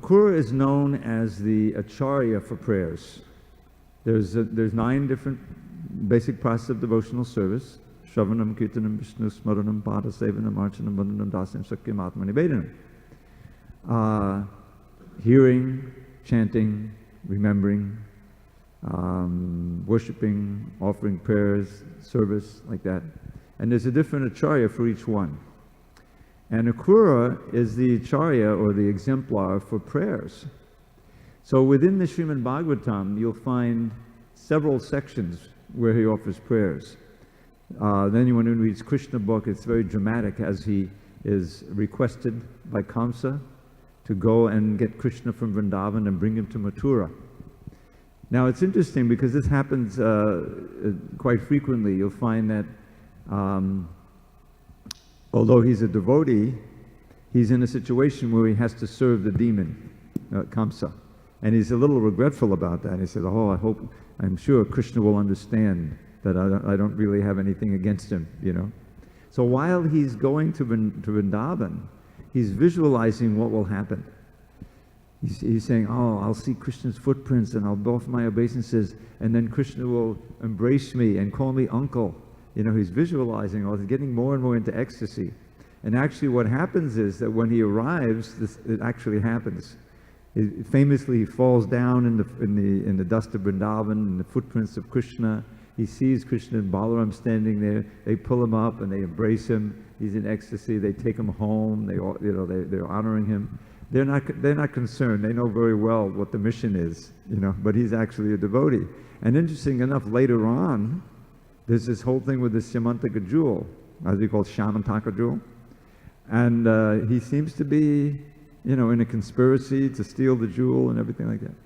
Akrura is known as the acharya for prayers. There's 9 different basic processes of devotional service. Shravanam, Kirtanam, Vishnu, Smaranam, Pada, Sevanam, Archanam, Vandanam, Dasyam, Sakyam, Atma Nivedanam. Hearing, chanting, remembering, worshipping, offering prayers, service, like that. And there's a different acharya for each one. And Akrura is the acharya or the exemplar for prayers. So within the Srimad Bhagavatam, you'll find several sections where he offers prayers. Then when one reads Krishna book, it's very dramatic as he is requested by Kamsa to go and get Krishna from Vrindavan and bring him to Mathura. Now it's interesting because this happens quite frequently. You'll find that although he's a devotee, he's in a situation where he has to serve the demon, Kamsa. And he's a little regretful about that. He said, oh, I'm sure Krishna will understand that I don't really have anything against him, you know. So while he's going to Vrindavan, he's visualizing what will happen. He's saying, oh, I'll see Krishna's footprints and I'll offer my obeisances, and then Krishna will embrace me and call me uncle. You know, he's visualizing all, he's getting more and more into ecstasy. And actually what happens is that when he arrives, it actually happens. Famously, he falls down in the dust of Vrindavan, in the footprints of Krishna. He sees Krishna and Balaram standing there. They pull him up and they embrace him. He's in ecstasy. They take him home. They're honoring him. They're not concerned. They know very well what the mission is, you know. But he's actually a devotee. And interesting enough, later on, there's this whole thing with the Syamantaka jewel, as we call Syamantaka jewel, and he seems to be, you know, in a conspiracy to steal the jewel and everything like that.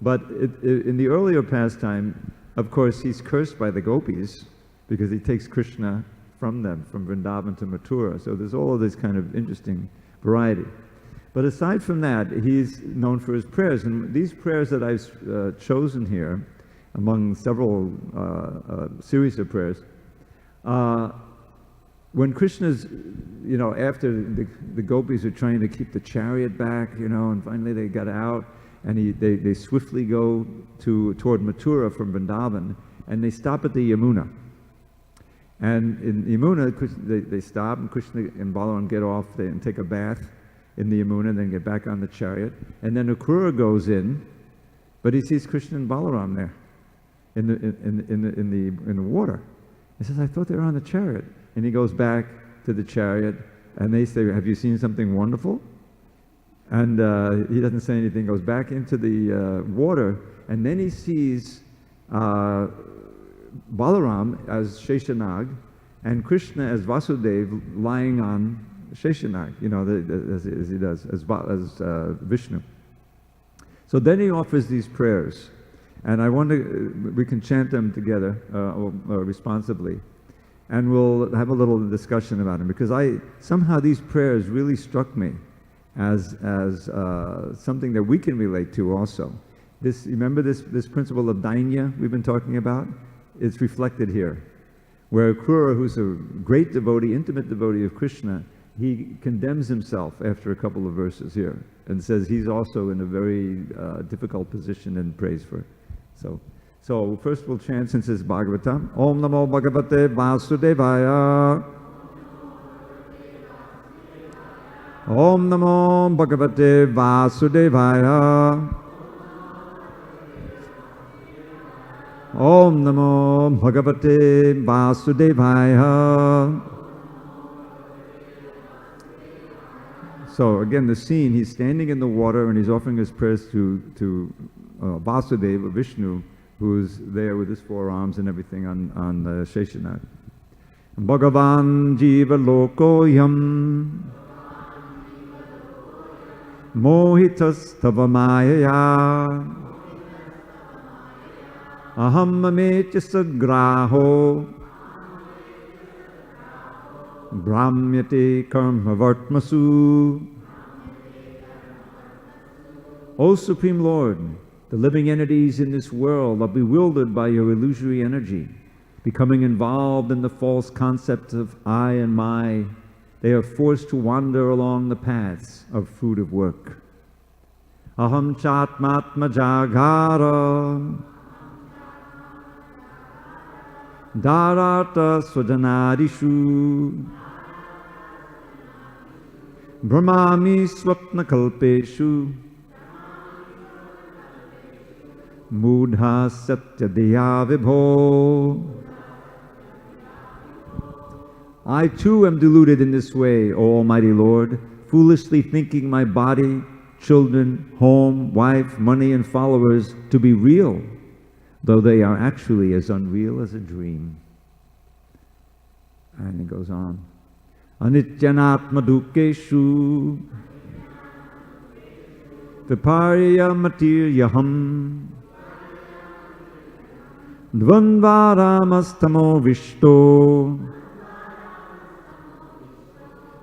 But in the earlier pastime, of course, he's cursed by the gopis because he takes Krishna from them, from Vrindavan to Mathura. So there's all of this kind of interesting variety. But aside from that, he's known for his prayers. And these prayers that I've chosen here, among several series of prayers, when Krishna's, you know, after the gopis are trying to keep the chariot back, you know, and finally they got out, and they swiftly go toward Mathura from Vrindavan, and they stop at the Yamuna. And in Yamuna, they stop, and Krishna and Balaram get off and take a bath in the Yamuna, and then get back on the chariot. And then Akrura goes in, but he sees Krishna and Balaram there in the water. He says, I thought they were on the chariot. And he goes back to the chariot, and they say, have you seen something wonderful? And he doesn't say anything, goes back into the water, and then he sees Balaram as Sheshanag and Krishna as Vasudeva lying on Sheshanag, you know, as he does, as Vishnu. So then he offers these prayers, and I wonder, we can chant them together responsibly, and we'll have a little discussion about them, because somehow these prayers really struck me as something that we can relate to also. Remember this principle of dainya we've been talking about? It's reflected here, where Akrura, who's a great devotee, intimate devotee of Krishna, he condemns himself after a couple of verses here and says he's also in a very difficult position and prays for it. So first we'll chant, since it's Bhagavatam, Om Namo Bhagavate Vasudevaya. Om Namo Bhagavate Vasudevaya. Om Namo Bhagavate Vasudevaya. So again, the scene, he's standing in the water and he's offering his prayers to Vasudeva, Vishnu, who's there with his forearms and everything on Sheshanag. Bhagavan Jiva Lokoyam Mohitas Tava Mayaya Aham Mametya Sagraho Brahmyate Karma Vartmasu. O Supreme Lord, the living entities in this world are bewildered by your illusory energy, becoming involved in the false concepts of I and my. They are forced to wander along the paths of fruitive work. aham chatmatma jagara darata swajanadishu brahmami swapna kalpeshu mudha satyadeya vibho. I too am deluded in this way, O Almighty Lord, foolishly thinking my body, children, home, wife, money, and followers to be real, though they are actually as unreal as a dream. And it goes on. Anityanatma dukeshu viparya matiryaham dvandvaramastamo vishto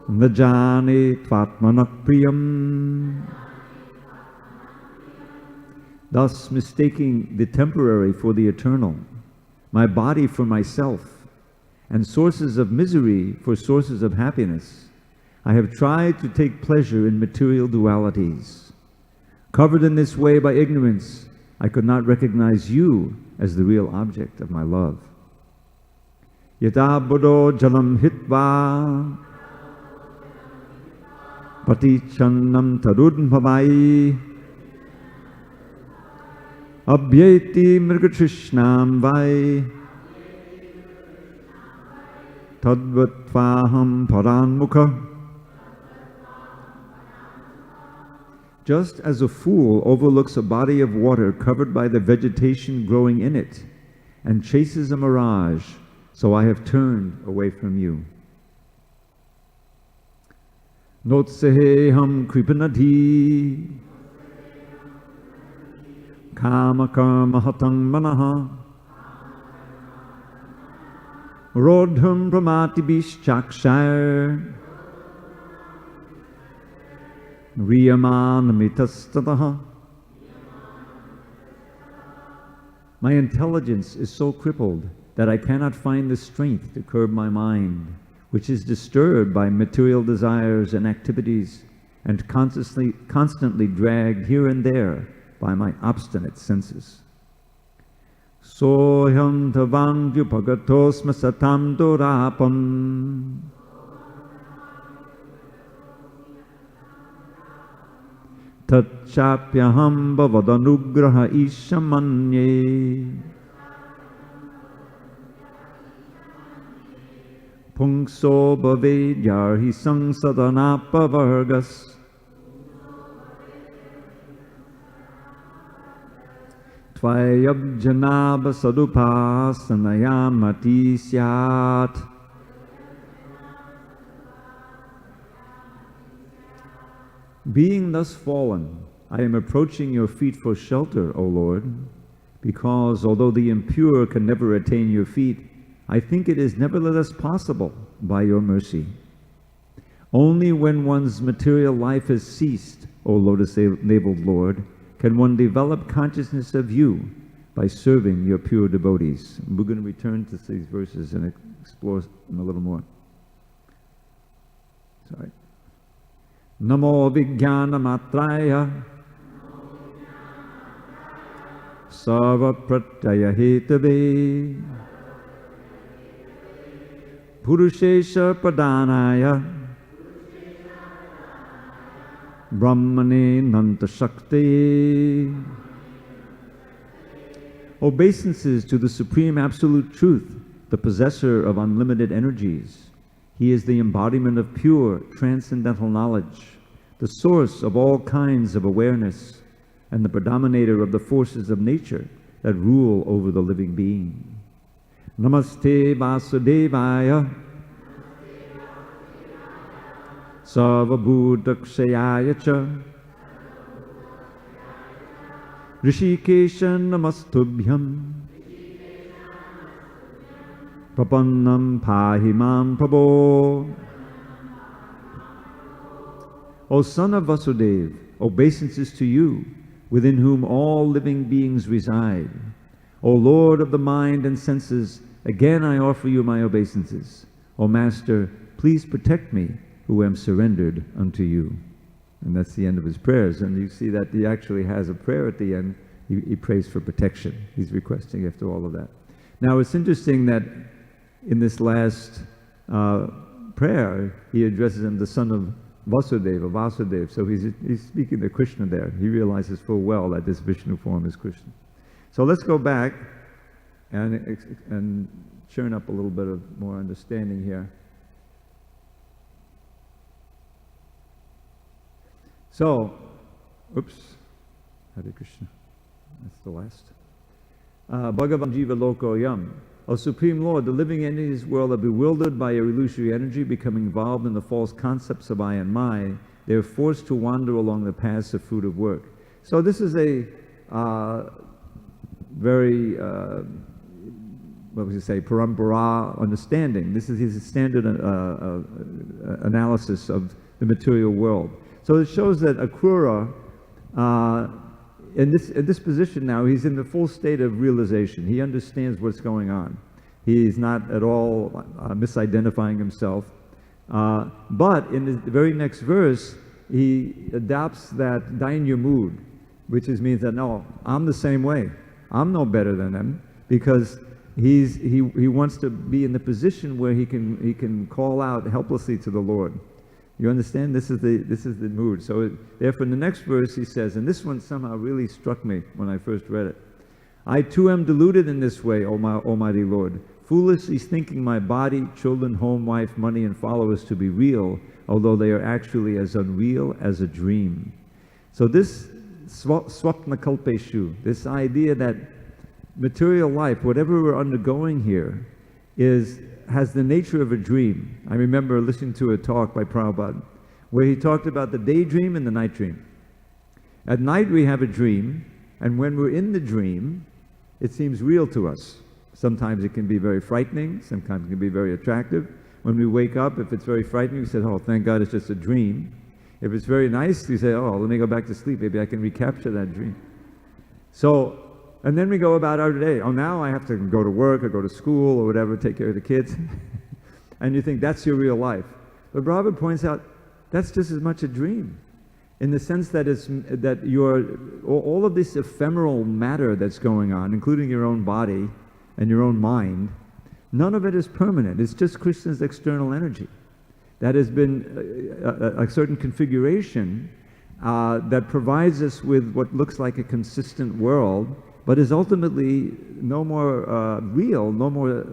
najane tvatmanak priyam. Thus mistaking the temporary for the eternal, my body for myself, and sources of misery for sources of happiness, I have tried to take pleasure in material dualities. Covered in this way by ignorance, I could not recognize you as the real object of my love. Yata buddho jalam hitva patichannam tarudbhavai abhyeti mrigatrishnam vai tadvatvaham paranmukha. Just as a fool overlooks a body of water covered by the vegetation growing in it and chases a mirage, so I have turned away from you. Notseheham kripanadhi kama karma hatang manaha rodham pramati bishchakshire riyamanamitastaha. My intelligence is so crippled that I cannot find the strength to curb my mind, which is disturbed by material desires and activities and constantly dragged here and there by my obstinate senses. Sohyam tavam vyupagatosma satam dorapam tatchapyaham bhavadanugraha ishamanye pungso bhavedyarhi samsadanapavargas tvayabjanaba sadupasanayamati syat. Being thus fallen, I am approaching your feet for shelter, O Lord, because although the impure can never attain your feet, I think it is nevertheless possible by your mercy. Only when one's material life has ceased, O lotus-naveled Lord, can one develop consciousness of you by serving your pure devotees. We're going to return to these verses and explore them a little more. Sorry. Namo Vijnana Matraya Sarva Pratyaya Hetave Purushesha Pradhanaya Brahmane Nanta Shakti. Obeisances to the Supreme Absolute Truth, the possessor of unlimited energies. He is the embodiment of pure, transcendental knowledge, the source of all kinds of awareness, and the predominator of the forces of nature that rule over the living being. Namaste Vasudevaya Sarvabhudakshayaya cha Rishikesha Namastubhyam Prapannam Pahimam Prabhu. O son of Vasudeva, obeisances to you, within whom all living beings reside. O Lord of the mind and senses, again I offer you my obeisances. O Master, please protect me, who am surrendered unto you. And that's the end of his prayers. And you see that he actually has a prayer at the end. He prays for protection. He's requesting after all of that. Now, it's interesting that in this last prayer, he addresses him the son of Vasudeva. So he's speaking to Krishna there. He realizes full well that this Vishnu form is Krishna. So let's go back and churn up a little bit of more understanding here. So, oops, Hare Krishna. That's the last. Bhagavan Jiva Loko Yam. O Supreme Lord, the living entities world are bewildered by your illusory energy, becoming involved in the false concepts of I and my. They are forced to wander along the paths of fruit of work. So this is a very, what would you say, parampara understanding. This is his standard analysis of the material world. So it shows that Akrura, in this position now, he's in the full state of realization. He understands what's going on. He's not at all misidentifying himself. But in the very next verse, he adopts that Dainya mood, which means that, no, I'm the same way. I'm no better than them, because he wants to be in the position where he can call out helplessly to the Lord. You understand? This is the mood. So therefore, in the next verse, he says, and this one somehow really struck me when I first read it. I too am deluded in this way, O my Almighty Lord, foolishly thinking my body, children, home, wife, money, and followers to be real, although they are actually as unreal as a dream. So this swapna kalpeshu, this idea that material life, whatever we're undergoing here, has the nature of a dream. I remember listening to a talk by Prabhupada where he talked about the daydream and the night dream. At night we have a dream, and when we're in the dream, it seems real to us. Sometimes it can be very frightening, sometimes it can be very attractive. When we wake up, if it's very frightening, we say, oh, thank God it's just a dream. If it's very nice, we say, oh, let me go back to sleep, maybe I can recapture that dream. So, and then we go about our day. Oh, now I have to go to work or go to school or whatever, take care of the kids. And you think that's your real life. But Prabhupada points out that's just as much a dream, in the sense that all of this ephemeral matter that's going on, including your own body and your own mind, none of it is permanent. It's just Krishna's external energy that has been a certain configuration that provides us with what looks like a consistent world, but is ultimately no more real, no more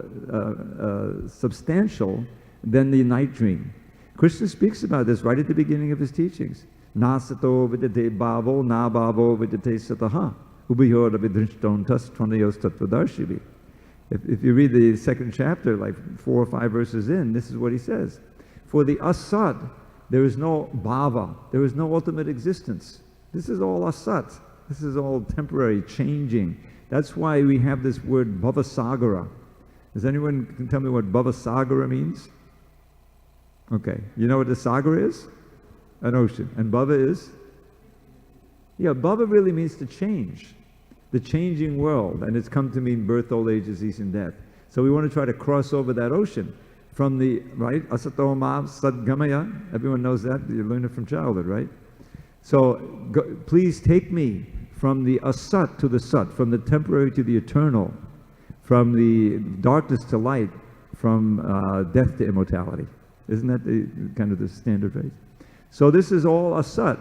substantial than the night dream. Krishna speaks about this right at the beginning of his teachings. Na sato vidate bhavo, na bhavo vidate sataha, ubhayora vidrishtontas tvanayos tattvadarshibhi. If you read the second chapter, like 4 or 5 verses in, this is what he says. For the asat, there is no bhava, there is no ultimate existence. This is all asat. This is all temporary, changing. That's why we have this word bhavasagara. Does anyone can tell me what bhavasagara means? Okay. You know what the sagar is? An ocean. And bhava is? Yeah, bhava really means to change. The changing world. And it's come to mean birth, old age, disease, and death. So we want to try to cross over that ocean. From the, right? Asato ma sadgamaya. Everyone knows that. You learn it from childhood, right? So please take me from the asat to the sat, from the temporary to the eternal, from the darkness to light, from death to immortality. Isn't that kind of the standard phrase? So this is all asat.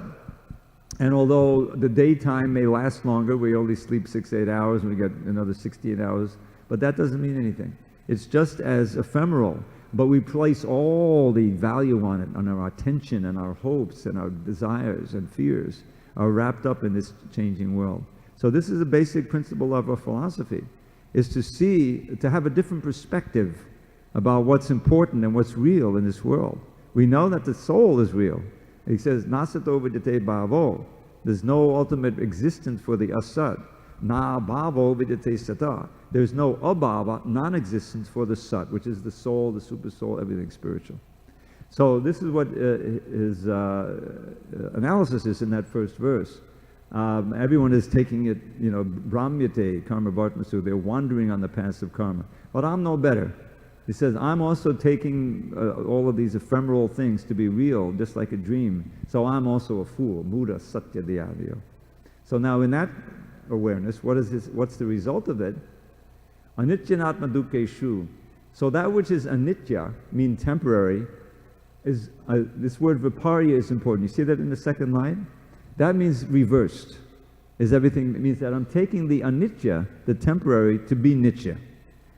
And although the daytime may last longer, we only sleep 6-8 hours and we get another 16 hours, but that doesn't mean anything. It's just as ephemeral, but we place all the value on it, on our attention and our hopes and our desires and fears are wrapped up in this changing world. So this is a basic principle of our philosophy, is to have a different perspective about what's important and what's real in this world. We know that the soul is real. He says, Nasato vidate bhavo. There's no ultimate existence for the asat. Na bhavo vidate sata. There's no abhava, non-existence for the sat, which is the soul, the super soul, everything spiritual. So this is what his analysis is in that first verse. Everyone is taking it, brahmyate, karma bhartmasu. They're wandering on the paths of karma. But I'm no better. He says, I'm also taking all of these ephemeral things to be real, just like a dream. So I'm also a fool. Muda satya dhyavyo. So now in that awareness, what's the result of it? Anityanatma dukkeshu. So that which is anitya, mean temporary, is this word viparya is important. You see that in the second line? That means reversed. Is everything. It means that I'm taking the anitya, the temporary, to be nitya.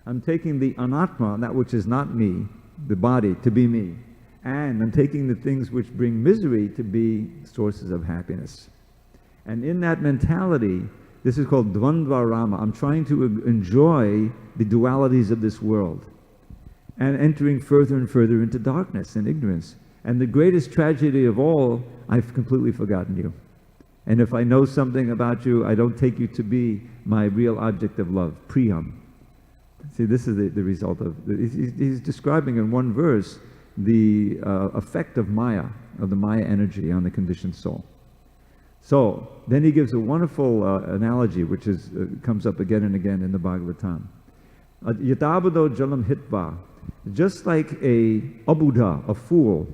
I'm taking the anatma, that which is not me, the body, to be me. And I'm taking the things which bring misery to be sources of happiness. And in that mentality, this is called dvandva rama. I'm trying to enjoy the dualities of this world and entering further and further into darkness and ignorance. And the greatest tragedy of all, I've completely forgotten you. And if I know something about you, I don't take you to be my real object of love, priyam. See, this is the result of, he's describing in one verse the effect of Maya, of the Maya energy on the conditioned soul. So, then he gives a wonderful analogy, which comes up again and again in the Bhagavatam. Yatabado jalam hitva, just like a abuddha, a fool,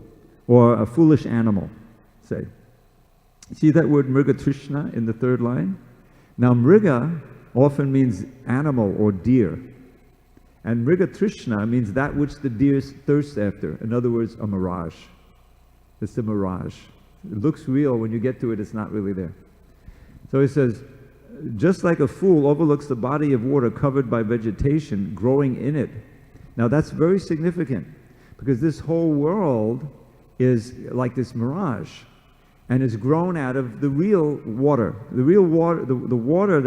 or a foolish animal, say. See that word mrigatrishna in the third line? Now, mriga often means animal or deer. And mrigatrishna means that which the deer thirst after. In other words, a mirage. It's a mirage. It looks real. When you get to it, it's not really there. So he says, just like a fool overlooks the body of water covered by vegetation growing in it. Now that's very significant, because this whole world is like this mirage, and is grown out of the real water. The real water, the water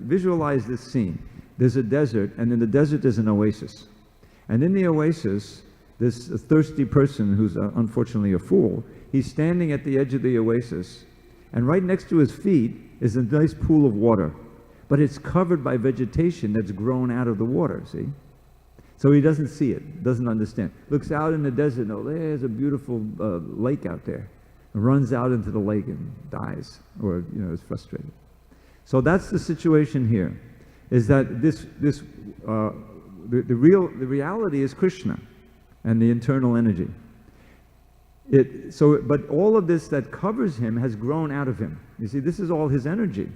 visualize this scene. There's a desert, and in the desert there's an oasis. And in the oasis, this thirsty person who's unfortunately a fool, he's standing at the edge of the oasis, and right next to his feet is a nice pool of water. But it's covered by vegetation that's grown out of the water, see? So he doesn't see it, doesn't understand. Looks out in the desert, oh, there's a beautiful lake out there. Runs out into the lake and dies, or is frustrated. So that's the situation here. Is that the reality is Krishna and the internal energy. But all of this that covers him has grown out of him. You see, this is all his energy.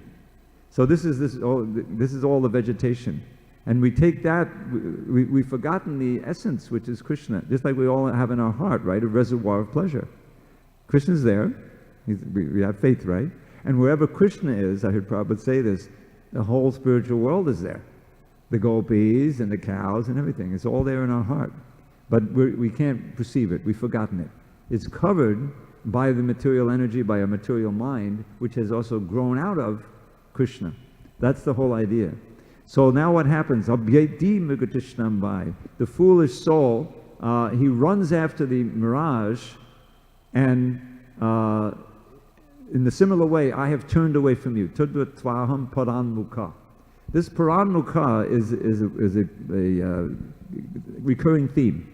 So this is all the vegetation. And we take that, we've forgotten the essence, which is Krishna, just like we all have in our heart, right? A reservoir of pleasure. Krishna's there. We have faith, right? And wherever Krishna is, I heard Prabhupada say this, the whole spiritual world is there. The gopis and the cows and everything. It's all there in our heart. But we can't perceive it. We've forgotten it. It's covered by the material energy, by a material mind, which has also grown out of Krishna. That's the whole idea. So now what happens? The foolish soul, he runs after the mirage, and in the similar way, I have turned away from you. Tudvatvaham paranmukha. This paranmukha is a recurring theme.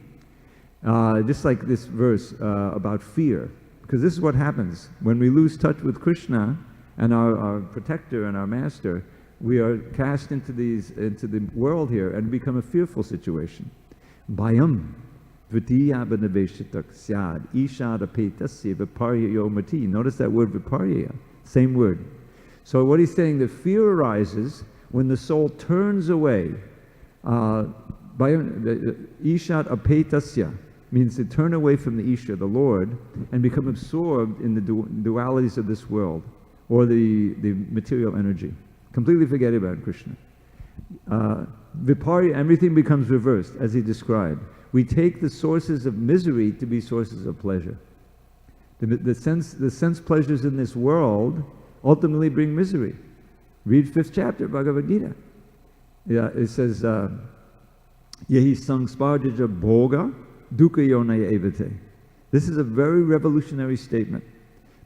Just like this verse about fear. Because this is what happens. When we lose touch with Krishna and our protector and our master, we are cast into the world here and become a fearful situation. Bhayam dvitiyabanaveshitak syad ishadapetasya viparya mati. Notice that word viparya, same word. So what he's saying, the fear arises when the soul turns away. Ishad apetasya means to turn away from the Isha, the Lord, and become absorbed in the dualities of this world, or the material energy. Completely forget about Krishna. Viparya, everything becomes reversed, as he described. We take the sources of misery to be sources of pleasure. The sense pleasures in this world ultimately bring misery. Read 5th chapter, Bhagavad Gita. Yeah, it says, Yehi sangsparjaja bhoga dukkha yonaya evate. This is a very revolutionary statement.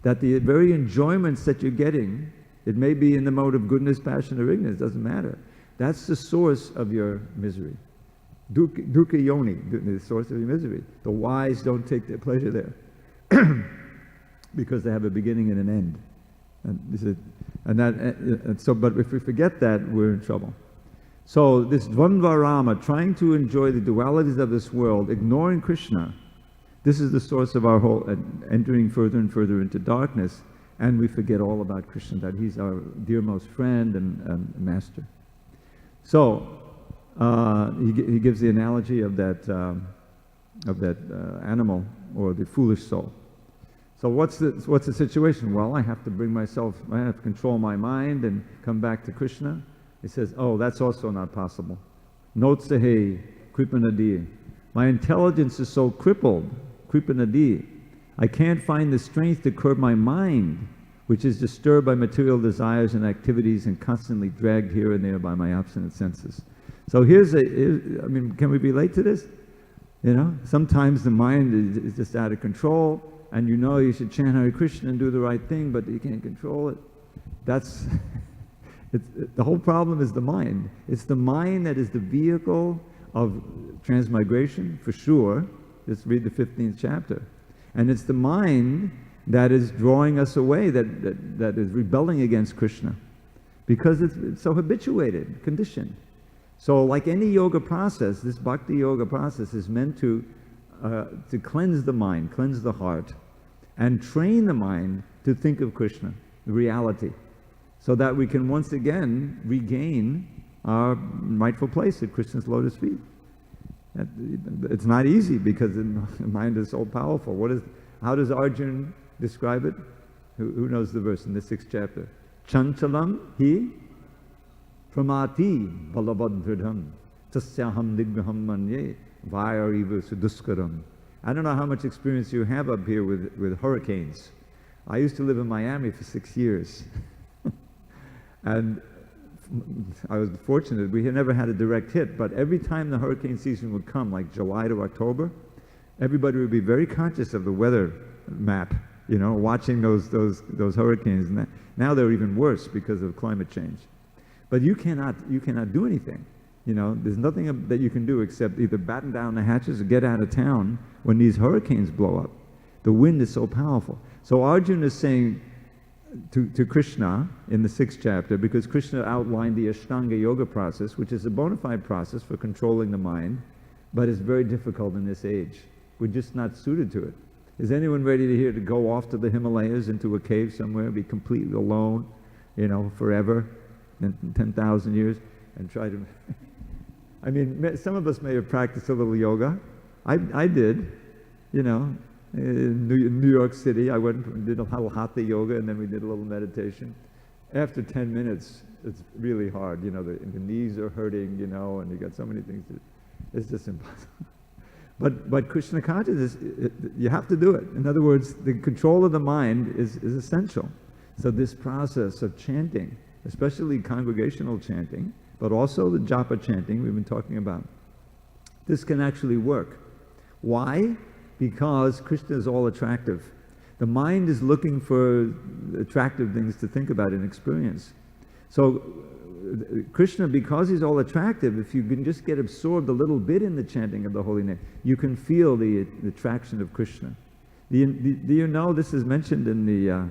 That the very enjoyments that you're getting, it may be in the mode of goodness, passion, or ignorance, doesn't matter. That's the source of your misery. Dukkha yoni, the source of your misery. The wise don't take their pleasure there. Because they have a beginning and an end. But if we forget that, we're in trouble. So this Dvandvarama, trying to enjoy the dualities of this world, ignoring Krishna, this is the source of our whole entering further and further into darkness, and we forget all about Krishna, that he's our dearmost friend and master. So he gives the analogy of that animal or the foolish soul. So what's the situation? Well, I have to I have to control my mind and come back to Krishna. He says, oh, that's also not possible. Notsahe, kripanadi. My intelligence is so crippled, kripanadi. I can't find the strength to curb my mind, which is disturbed by material desires and activities and constantly dragged here and there by my obstinate senses. So can we relate to this? You know, sometimes the mind is just out of control, and you know you should chant Hare Krishna and do the right thing, but you can't control it. That's the whole problem is the mind. It's the mind that is the vehicle of transmigration, for sure. Just read the 15th chapter. And it's the mind that is drawing us away, that is rebelling against Krishna, because it's so habituated, conditioned. So like any yoga process, this bhakti yoga process is meant to cleanse the mind, cleanse the heart, and train the mind to think of Krishna, the reality, so that we can once again regain our rightful place at Krishna's lotus feet. It's not easy because the mind is so powerful. How does Arjuna describe it? Who knows the verse in the 6th chapter? Chanchalam hi pramati balabadvridham tasyaham nigraham manye vayariva suduskaram. I don't know how much experience you have up here with hurricanes. I used to live in Miami for 6 years. And I was fortunate, we had never had a direct hit, but every time the hurricane season would come, like July to October, everybody would be very conscious of the weather map, you know, watching those hurricanes. And now they're even worse because of climate change. But you cannot do anything. You know, there's nothing that you can do except either batten down the hatches or get out of town when these hurricanes blow up. The wind is so powerful. So Arjuna is saying to Krishna in the 6th chapter, because Krishna outlined the Ashtanga yoga process, which is a bona fide process for controlling the mind, but it's very difficult in this age. We're just not suited to it. Is anyone ready to go off to the Himalayas into a cave somewhere, be completely alone, you know, forever, 10,000 years, and try to... I mean, some of us may have practiced a little yoga. I did, you know. In New York City, I went and did a little hatha yoga, and then we did a little meditation. After 10 minutes, it's really hard. You know, the knees are hurting, you know, and you got so many things to do. It's just impossible. But Krishna consciousness, you have to do it. In other words, the control of the mind is essential. So this process of chanting, especially congregational chanting, but also the japa chanting we've been talking about, this can actually work. Why? Because Krishna is all attractive. The mind is looking for attractive things to think about and experience. So Krishna, because he's all attractive, if you can just get absorbed a little bit in the chanting of the holy name, you can feel the attraction of Krishna. Do you know, this is mentioned in the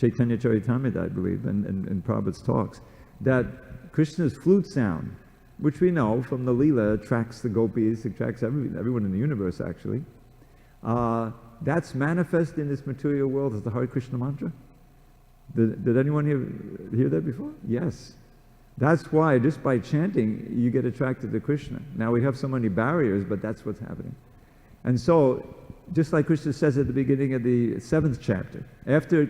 Chaitanya Charitamrita, I believe, and in Prabhupada's talks, that Krishna's flute sound, which we know from the Leela, attracts the gopis, attracts everyone in the universe, actually. That's manifest in this material world as the Hare Krishna mantra. Did anyone hear that before? Yes. That's why, just by chanting, you get attracted to Krishna. Now we have so many barriers, but that's what's happening. And so, just like Krishna says at the beginning of the 7th chapter, after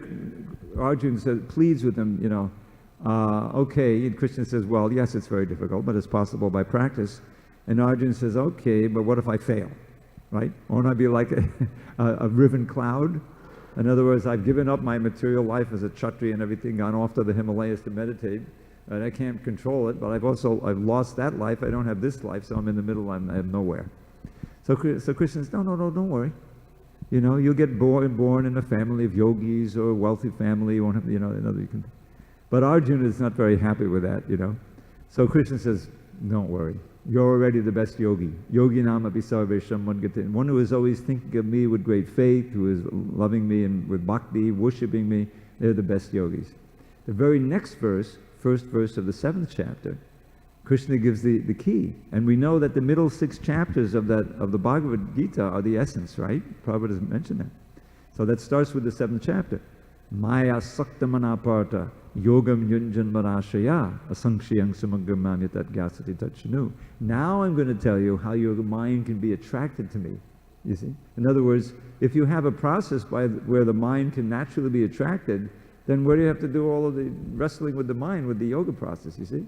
Arjuna pleads with him, you know, okay, and Krishna says, well, yes, it's very difficult, but it's possible by practice. And Arjuna says, okay, but what if I fail? Right? Won't I be like a riven cloud? In other words, I've given up my material life as a Kshatriya and everything, gone off to the Himalayas to meditate, and I can't control it, but I've lost that life, I don't have this life, so I'm in the middle, I have nowhere. So Krishna says, no, don't worry. You know, you'll get born in a family of yogis or a wealthy family, you won't have, you know, another you can. But Arjuna is not very happy with that, you know. So Krishna says, don't worry. You're already the best yogi. Yogi nama pisarvesham mangatin. One who is always thinking of me with great faith, who is loving me and with bhakti, worshipping me, they're the best yogis. The very next verse, first verse of the 7th chapter, Krishna gives the key. And we know that the middle 6 chapters of the Bhagavad Gita are the essence, right? Prabhupada has mentioned that. So that starts with the 7th chapter. Maya sakta manaparta yogam yunjan marashaya asankshiyang samagamam yatat gyasati tachanu. Now I'm going to tell you how your mind can be attracted to me. You see? In other words, if you have a process where the mind can naturally be attracted, then where do you have to do all of the wrestling with the mind with the yoga process, you see?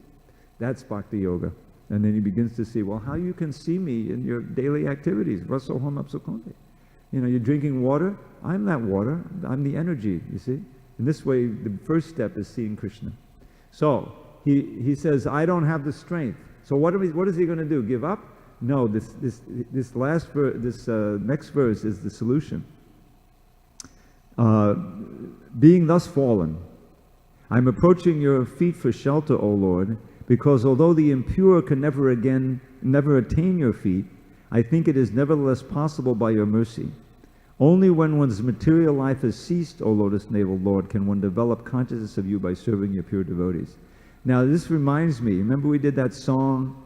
That's bhakti yoga. And then he begins to see, well, how you can see me in your daily activities. Rasoham apsukonte. You know, you're drinking water. I'm that water. I'm the energy, you see? In this way, the first step is seeing Krishna. So, he says, I don't have the strength. So what is he going to do? Give up? No, this next verse is the solution. Being thus fallen, I'm approaching your feet for shelter, O Lord, because although the impure can never attain your feet, I think it is nevertheless possible by your mercy. Only when one's material life has ceased, O lotus-naveled Lord, can one develop consciousness of you by serving your pure devotees. Now this reminds me, remember we did that song,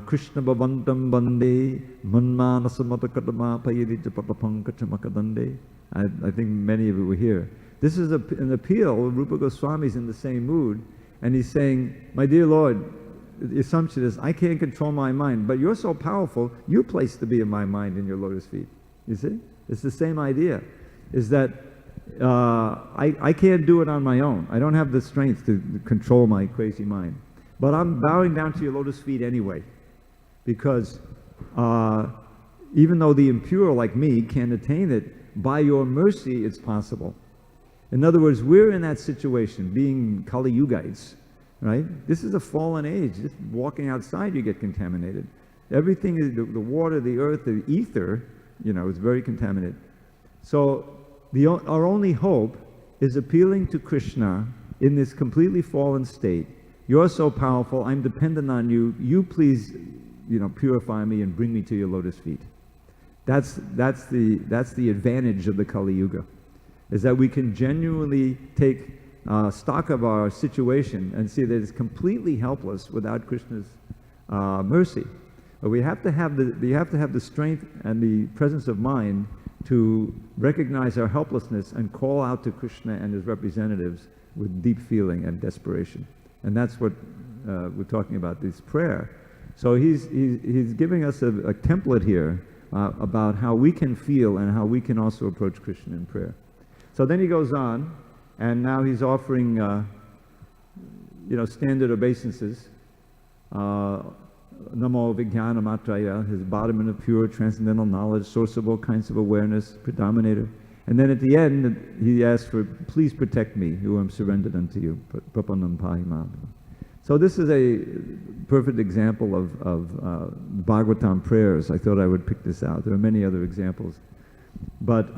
Krishna Bhavantam Bande, Manmanasamatakaddama Payirija Papapankachamakadande. I think many of you were here. This is an appeal. Rupa Goswami's in the same mood, and he's saying, my dear Lord, the assumption is, I can't control my mind, but you're so powerful, you place the bee of my mind in your lotus feet. You see? It's the same idea, is that I can't do it on my own. I don't have the strength to control my crazy mind. But I'm bowing down to your lotus feet anyway, because even though the impure like me can't attain it, by your mercy it's possible. In other words, we're in that situation, being Kali Yugites, right? This is a fallen age. Just walking outside, you get contaminated. Everything is the water, the earth, the ether, you know, is very contaminated. So our only hope is appealing to Krishna in this completely fallen state. You're so powerful, I'm dependent on you. You please, you know, purify me and bring me to your lotus feet. That's the advantage of the Kali Yuga, is that we can genuinely take stock of our situation and see that it's completely helpless without Krishna's mercy. But we have to have the strength and the presence of mind to recognize our helplessness and call out to Krishna and his representatives with deep feeling and desperation. And that's what we're talking about, this prayer. So he's giving us a template here about how we can feel and how we can also approach Krishna in prayer. So then he goes on, and now he's offering, standard obeisances. Namo Vijnana Matraya, his embodiment of pure transcendental knowledge, source of all kinds of awareness, predominator. And then at the end, he asks for, please protect me, who am surrendered unto you. Prapanam Pahima. So this is a perfect example of Bhagavatam prayers. I thought I would pick this out. There are many other examples. But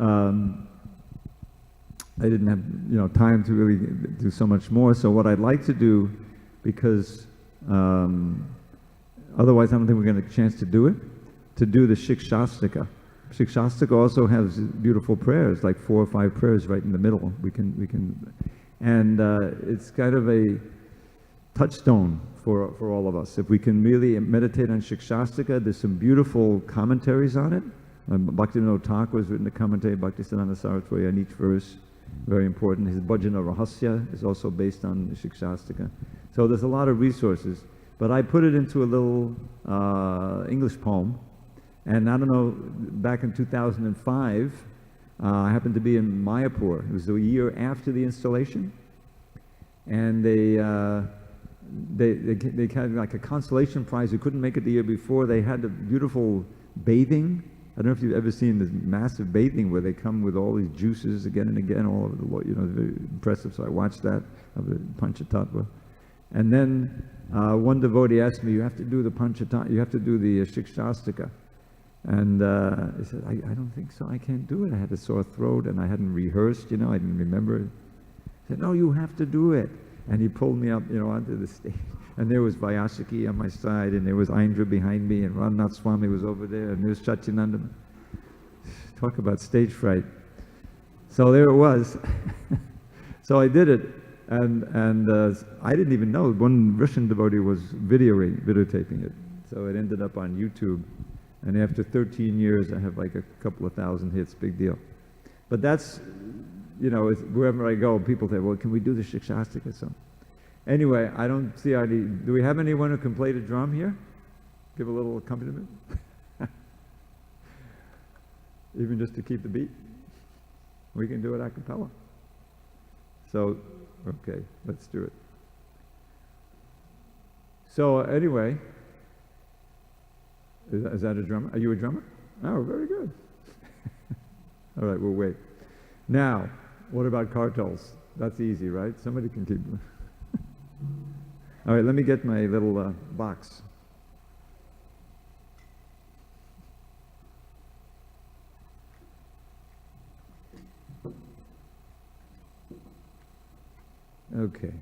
I didn't have time to really do so much more. So what I'd like to do, because otherwise I don't think we're going to get a chance to do it, to do the Shikshastika. Shikshastika also has beautiful prayers, like 4 or 5 prayers right in the middle. And it's kind of a touchstone for all of us. If we can really meditate on Shikshastika, there's some beautiful commentaries on it. Bhaktivinoda Thakur has written a commentary, Bhaktisiddhanta Saraswati, on each verse. Very important. His Bhajana Rahasya is also based on Shikshastika. So there's a lot of resources. But I put it into a little English poem. And I don't know, back in 2005, I happened to be in Mayapur. It was the year after the installation. And they had like a consolation prize. Who couldn't make it the year before. They had a beautiful bathing. I don't know if you've ever seen this massive bathing where they come with all these juices again and again all over the world. Very impressive. So I watched that of the Panchatattva. And then one devotee asked me, you have to do the Panchatattva, you have to do the Shikshastika. And I said, I don't think so. I can't do it. I had a sore throat and I hadn't rehearsed, I didn't remember. He said, no, you have to do it. And he pulled me up, onto the stage. And there was Vyasaki on my side, and there was Indra behind me, and Ramnath Swami was over there, and there was Chaityananda. Talk about stage fright. So there it was. So I did it. And I didn't even know. One Russian devotee was videotaping it. So it ended up on YouTube. And after 13 years, I have like a couple of thousand hits, big deal. But that's, wherever I go, people say, well, can we do the Shikshastika song? Anyway, I don't see any. Do we have anyone who can play the drum here? Give a little accompaniment? Even just to keep the beat? We can do it a cappella. So, okay, let's do it. So anyway, is that a drummer? Are you a drummer? Oh, very good. All right, we'll wait. Now, what about kartals? That's easy, right? Somebody can keep... All right, let me get my little box. Okay.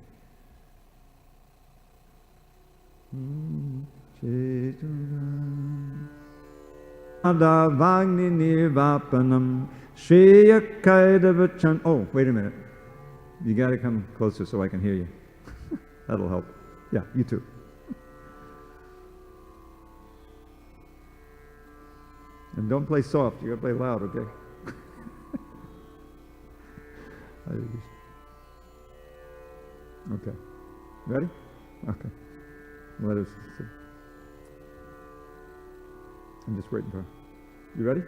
Vagni nirvapanam Shreya Kaidavachan. Oh, wait a minute. You got to come closer so I can hear you. That'll help. Yeah, you too. And don't play soft. You got to play loud, okay? Okay. Ready? Okay. Let us see. I'm just waiting for her. You ready?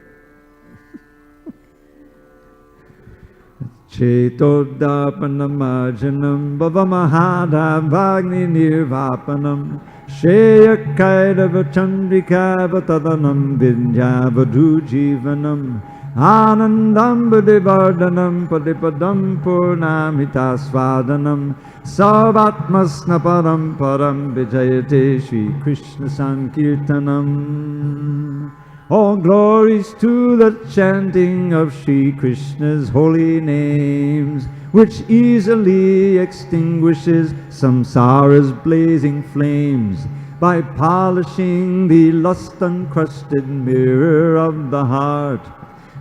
Chetodapanamarjanam bhavamahada vagni nirvapanam Shreya kaidava chandrikava tadanam vidyavadhu jivanam Anandam buddhivardhanam padipadam purnamita svadanam Sarvatmasna param param vijayate Shri Krishna Sankirtanam. All glories to the chanting of Shri Krishna's holy names, which easily extinguishes samsara's blazing flames by polishing the lust-encrusted mirror of the heart.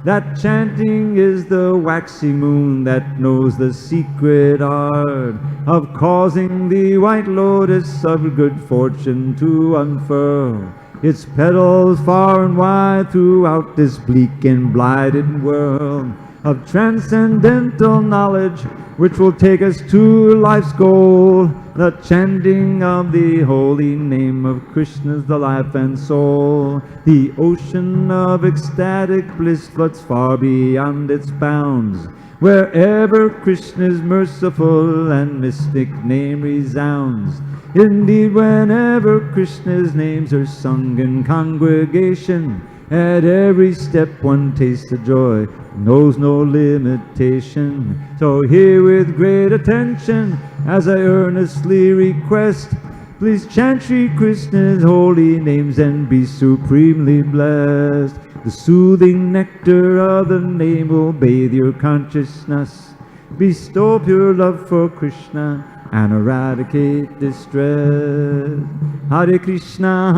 That chanting is the waxy moon that knows the secret art of causing the white lotus of good fortune to unfurl its petals far and wide throughout this bleak and blighted world of transcendental knowledge, which will take us to life's goal. The chanting of the holy name of Krishna is the life and soul. The ocean of ecstatic bliss floods far beyond its bounds, wherever Krishna's merciful and mystic name resounds. Indeed, whenever Krishna's names are sung in congregation, at every step one tastes the joy, knows no limitation. So hear with great attention, as I earnestly request, please chant Shri Krishna's holy names and be supremely blessed. The soothing nectar of the name will bathe your consciousness, bestow pure love for Krishna, and eradicate distress. Hare Krishna,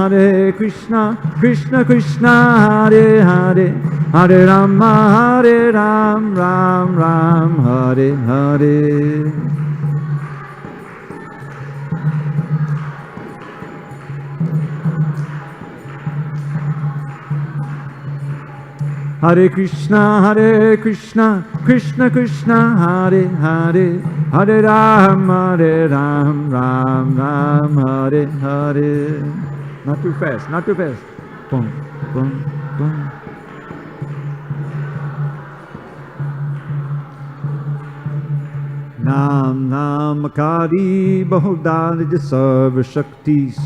Krishna Krishna, Hare Hare, Hare Rama, Hare Ram, Ram Ram, Hare Hare. Hare Krishna, Krishna Krishna, Hare Hare, Hare Ram, Ram Ram, Hare Hare. Not too fast, not too fast. Boom, boom, boom. Nam Namakari Bahudalija Sarva Shaktis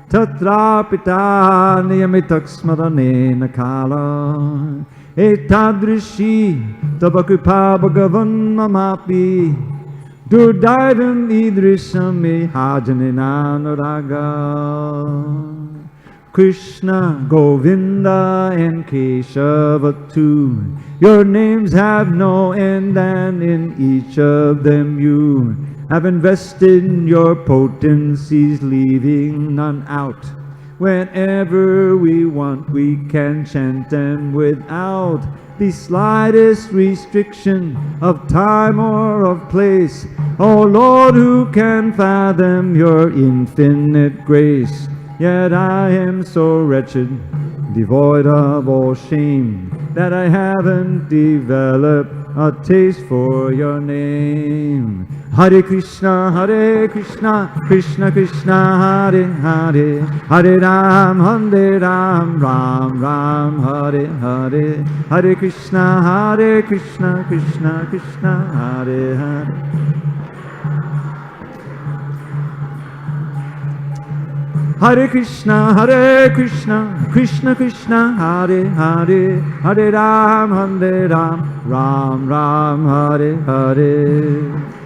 Tatra Pita Niyamitak Smarane Nakala Etadrishi Tabakripa Bhagavan Mamapi Durdaivam Idrisami Hajaninanuraga. Krishna, Govinda, and Keshava too. Your names have no end, and in each of them you have invested your potencies, leaving none out. Whenever we want, we can chant them without the slightest restriction of time or of place. O Lord, who can fathom your infinite grace? Yet I am so wretched, devoid of all shame, that I haven't developed a taste for your name. Hare Krishna, Krishna Krishna, Hare Hare, Hare Ram, Ram Ram, Hare Hare, Hare Krishna, Krishna Krishna, Hare Hare. Hare Krishna, Krishna Krishna, Hare Hare, Hare Ram, Ram Ram, Hare Hare.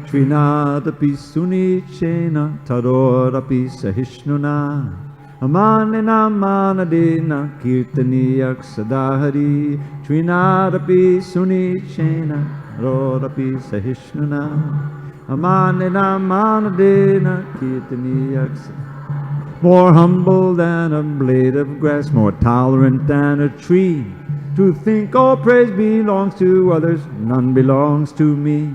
Srinadapi Sunichena, Tarorapi Sahishnuna, Amanena Manadena Kirtaniyak Sadahari, Trinadapi Sunichena, Tarorapi Sahishnuna, Amanena Manadena Kirtaniyak Sadahari. More humble than a blade of grass, more tolerant than a tree, to think all praise belongs to others, none belongs to me.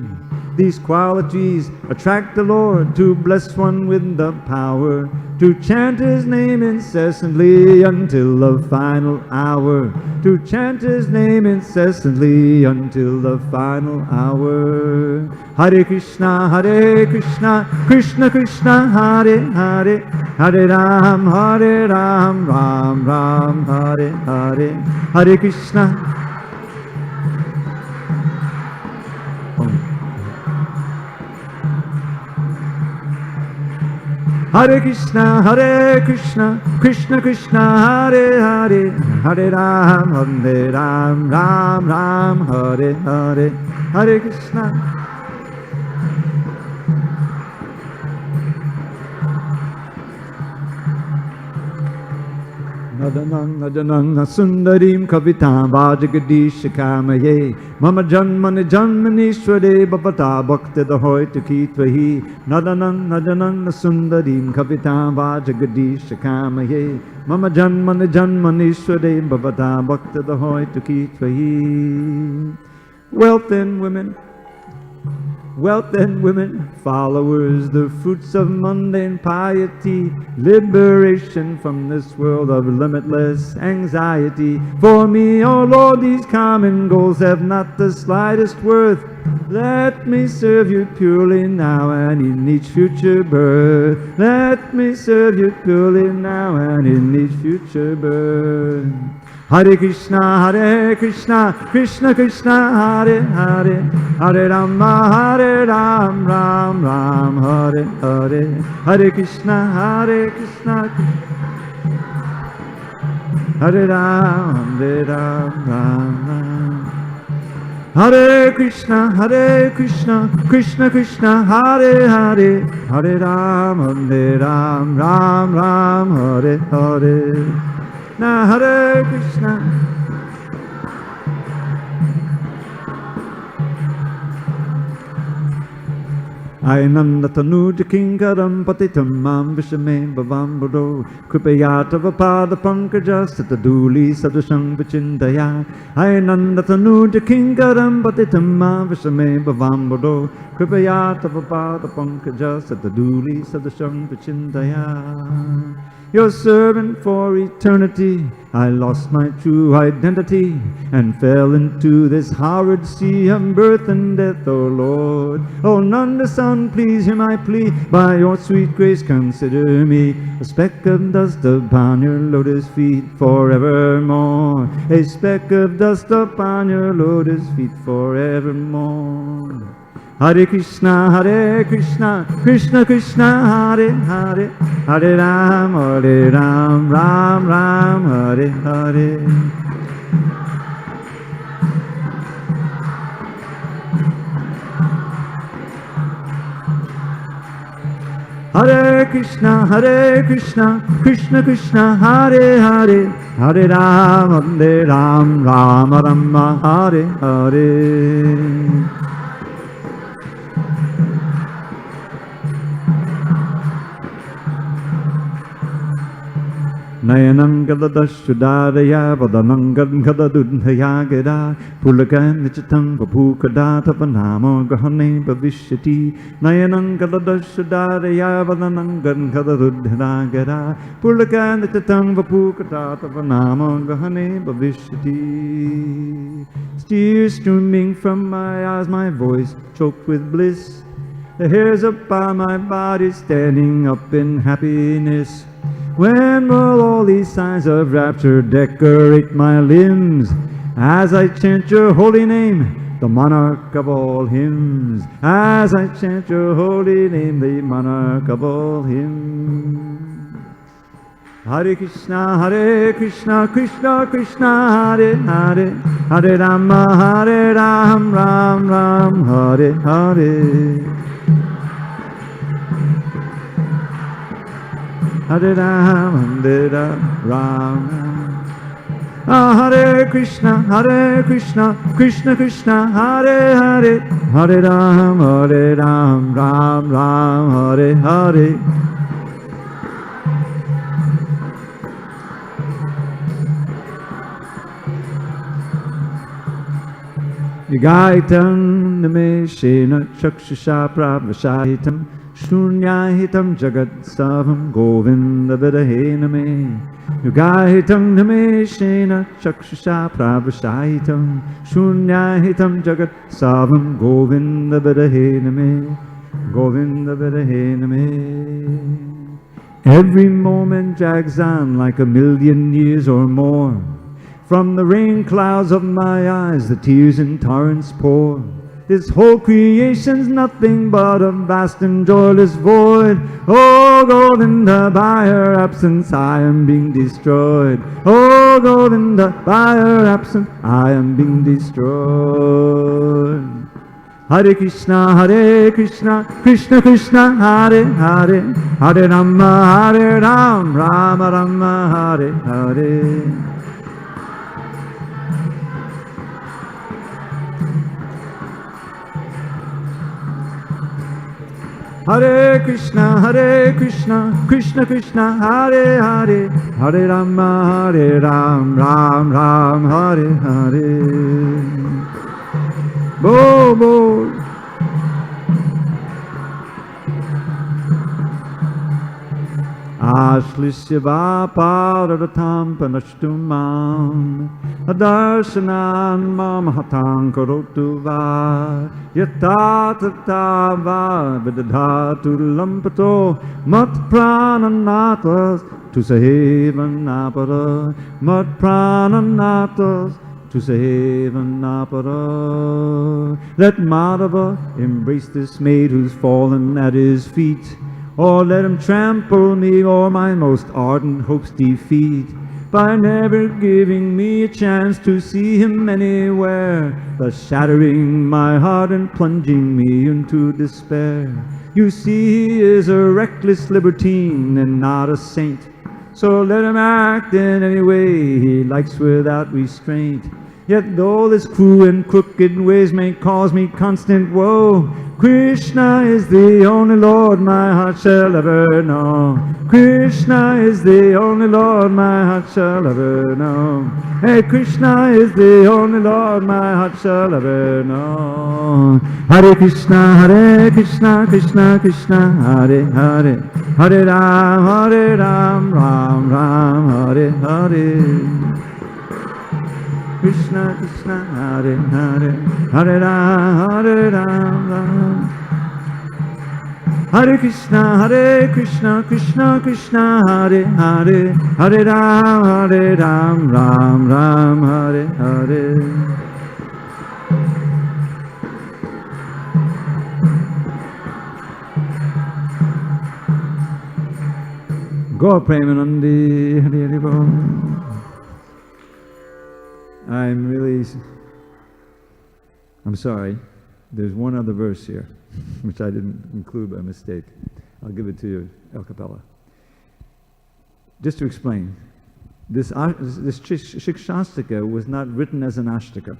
These qualities attract the Lord to bless one with the power to chant His name incessantly until the final hour. To chant His name incessantly until the final hour. Hare Krishna, Krishna Krishna, Hare Hare, Hare Ram, Ram Ram, Hare Hare, Hare Krishna. Hare Krishna, Krishna Krishna, Hare Hare, Hare Ram, Ram Ram, Hare Hare, Hare Krishna. Nadanang nadanang nasundarim kavitam vajagadish kamaye mama janmani janmanishware bhavata bhakti dahoy tukitvahi nadanang nadanang nasundarim kavitam vajagadish kamaye mama janmani janmanishware bhavata bhakti dahoy tukitvahi. Wealth and women, followers, the fruits of mundane piety, liberation from this world of limitless anxiety. For me, O Lord, these common goals have not the slightest worth. Let me serve you purely now and in each future birth. Let me serve you purely now and in each future birth. Hare Krishna, Krishna Krishna, Hare Hare, Hare Rama, Ram Ram, Hare Hare, Hare Krishna, Hare Ram, Ram Ram. Hare Krishna, Krishna Krishna, Hare Hare, Hare Ram, Ram Ram, Hare Hare. Now Hare Krishna. Ainanda tanuja kinkaram patitam mam vishame bhavam buddho kripayata vapada pankaja sataduli sadashang vichindaya. Ainanda tanuja kinkaram patitam mam vishame bhavam buddho kripayata vapada pankaja sataduli sadashang vichindaya. Your servant for eternity, I lost my true identity and fell into this horrid sea of birth and death, O Lord. O Nanda Son, please hear my plea. By your sweet grace consider me a speck of dust upon your lotus feet forevermore. A speck of dust upon your lotus feet forevermore. Hare Krishna, Krishna Krishna, Hare Hare, Hare Ram, Ram Ram, Hare Hare. Hare Krishna, Krishna Krishna, Hare Hare, Hare Ram, Ram Rama, Hare Hare. Nayanam Gadadashudadaya Vadanangan Gadadudhaya Gada Pulakan Nichitam Vapukada Tapanamo Grahane Bhavishyati Nayanam Gadadashudadaya Vadanangan Gadadudhaya Gada Pulakan Nichitam Vapukada Tapanamo Grahane Bhavishyati. Tears streaming from my eyes, my voice choked with bliss. The hairs upon my body standing up in happiness. When will all these signs of rapture decorate my limbs? As I chant your holy name, the monarch of all hymns. As I chant your holy name, the monarch of all hymns. Hare Krishna, Krishna Krishna, Hare Hare, Hare Rama, Ram Ram, Hare Hare. Hare Ram, Ram. Hare Krishna, Krishna Krishna, Hare Hare, Hare Ram, Ram Ram, Hare Hare. Yugaitam Nameshena Chakshusha Prabhashahitam Shunyahitam Jagat Savam Govinda Vidahe Name. Yugahitam Nameshena Chakshusha Prabhashahitam Shunyahitam Jagat Savam Govinda Vidahe Name. Govinda Vidahe Name. Every moment drags on like a million years or more. From the rain clouds of my eyes the tears in torrents pour. This whole creation's nothing but a vast and joyless void. Oh Govinda, by her absence I am being destroyed. Oh Govinda, by her absence I am being destroyed. Hare Krishna, Krishna Krishna, Hare Hare, Hare Rama, Ram Rama, Hare Hare. Hare Krishna, Krishna Krishna, Hare Hare, Hare Rama, Ram Ram, Hare Hare. Bo bo. Ashlishiva paradatam panashtumam Adarshanan mamahatan karotu va Yatatatava vidadhatu lampato Mat prananatas tusahevanapara Mat prananatas tusahevanapara. Let Madhava embrace this maid who's fallen at his feet, or let him trample me or my most ardent hopes defeat, by never giving me a chance to see him anywhere, thus shattering my heart and plunging me into despair. You see, he is a reckless libertine and not a saint, so let him act in any way he likes without restraint. Yet though this cruel and crooked ways may cause me constant woe, Krishna is the only Lord my heart shall ever know. Krishna is the only Lord my heart shall ever know. Hey, Krishna is the only Lord my heart shall ever know. Hare Krishna, Krishna Krishna, Hare Hare, Hare Ram, Ram Ram, Hare Hare. Krishna Krishna, Hare Hare, Hare Ram, Ram. Hare Krishna, Krishna Krishna, Hare Hare, Hare Ram, Ram Ram, Hare Hare. Gaur Premanandi, Hare Hare Bol. I'm sorry, there's one other verse here, which I didn't include by mistake. I'll give it to you a cappella. Just to explain, this Shikshastika was not written as an Ashtaka.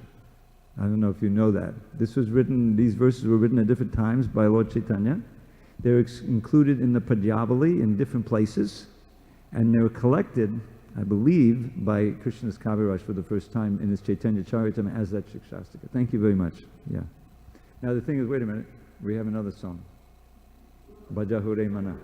I don't know if you know that. These verses were written at different times by Lord Chaitanya. They're included in the Padyavali in different places, and they were collected, I believe, by Krishna's Kaviraj for the first time in his Chaitanya Charitamrita as that Shikshastika. Thank you very much. Yeah. Now the thing is, wait a minute, we have another song. Bhajahure Mana.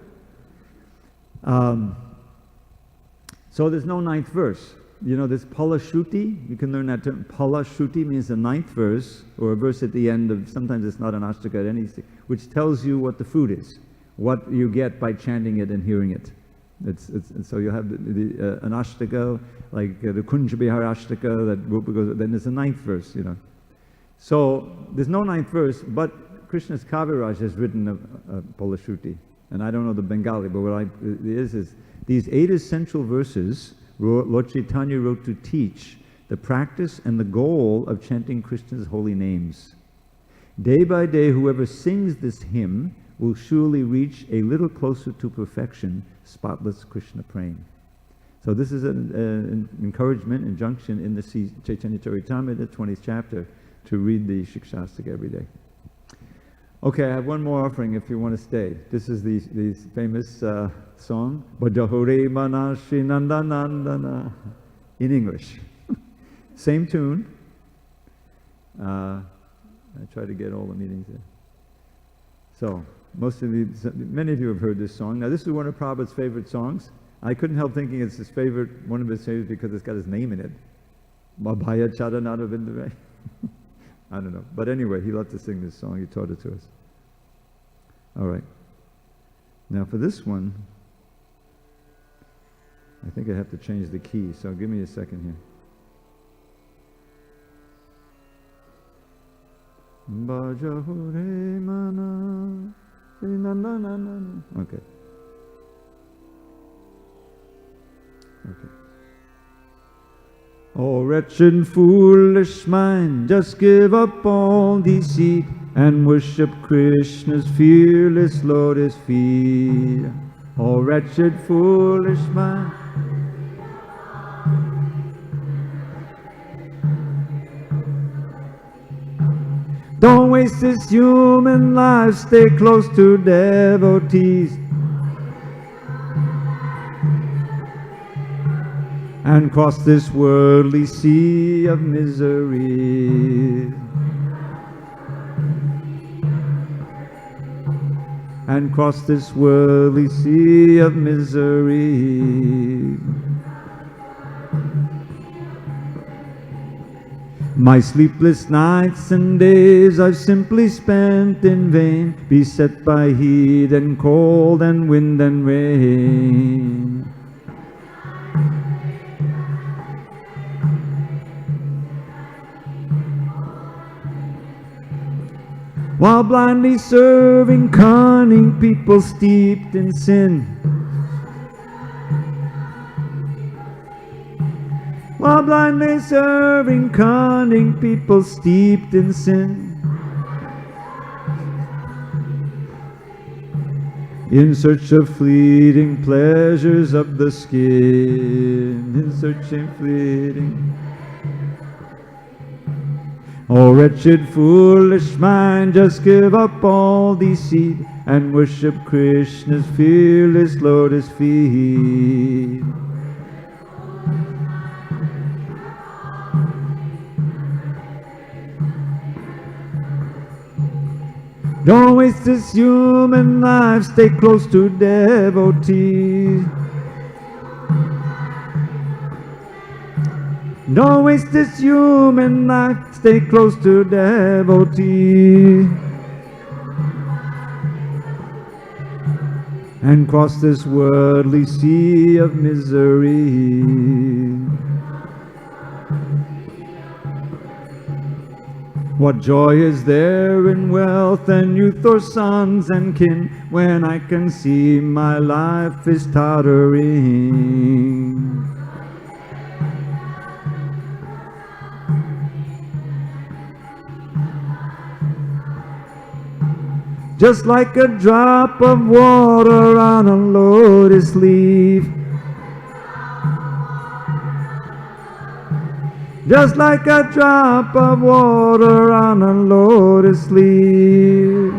So there's no ninth verse. You know, this Palashruti, you can learn that term. Palashruti means the ninth verse, or a verse at the end of, sometimes it's not an Ashtaka at any, which tells you what the fruit is, what you get by chanting it and hearing it. So you have an Ashtaka, like the Kunja Bihar Ashtaka, that goes, then there's a ninth verse, you know. So there's no ninth verse, but Krishna's Kaviraj has written a Palashruti. And I don't know the Bengali, but what it is these 8 essential verses Lord Chaitanya wrote to teach the practice and the goal of chanting Krishna's holy names. Day by day, whoever sings this hymn will surely reach a little closer to perfection, spotless Krishna praying. So this is an encouragement, injunction in the Chaitanya Charitamrita, the 20th chapter, to read the Shikshastika every day. Okay, I have one more offering if you want to stay. This is the famous song, Bhajahure Mana Shri Nandanandana, in English. Same tune. I try to get all the meanings there. So, many of you have heard this song. Now, this is one of Prabhupada's favorite songs. I couldn't help thinking it's one of his favorites because it's got his name in it. Babhaya Charanada Vindave. I don't know. But anyway, he loved to sing this song. He taught it to us. All right. Now for this one, I think I have to change the key. So give me a second here. Bhajahure mana. Okay. Okay. Oh, wretched and foolish mind, just give up all deceit and worship Krishna's fearless lotus feet. Oh, wretched, foolish mind. Don't waste this human life, stay close to devotees. And cross this worldly sea of misery. And cross this worldly sea of misery. My sleepless nights and days I've simply spent in vain, beset by heat and cold and wind and rain. While blindly serving cunning people steeped in sin. While blindly serving cunning people steeped in sin. In search of fleeting pleasures of the skin. In search of fleeting. Oh, wretched, foolish mind, just give up all deceit and worship Krishna's fearless lotus feet. Don't waste this human life, stay close to devotees. Don't waste this human life, stay close to devotee. And cross this worldly sea of misery. What joy is there in wealth and youth or sons and kin, when I can see my life is tottering. just like a drop of water on a lotus leaf. Just like a drop of water on a lotus leaf.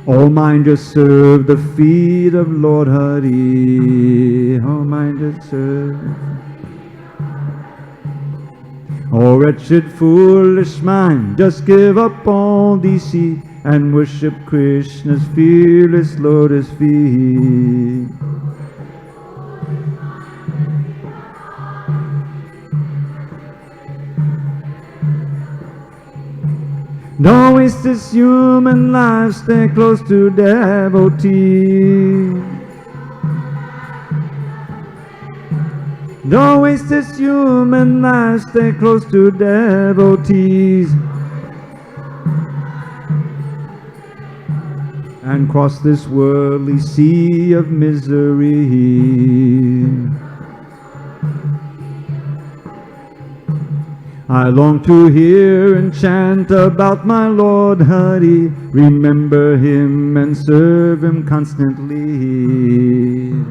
All mind just serve the feet of Lord Hari. All mind just serve. Oh, wretched, foolish mind, just give up all deceit and worship Krishna's fearless lotus feet. Don't waste this human life, stay close to devotee. Don't waste this human life, stay close to devotees. And cross this worldly sea of misery. I long to hear and chant about my Lord Hari, remember Him and serve Him constantly.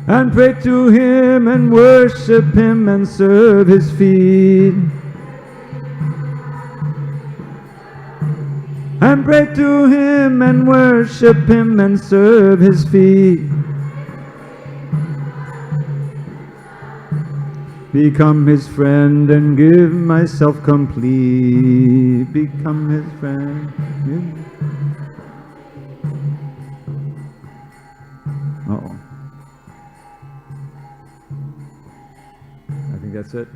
And pray to Him and worship Him and serve His feet. And pray to Him and worship Him and serve His feet. Become His friend and give myself complete. Become His friend. Uh-oh. I think that's it.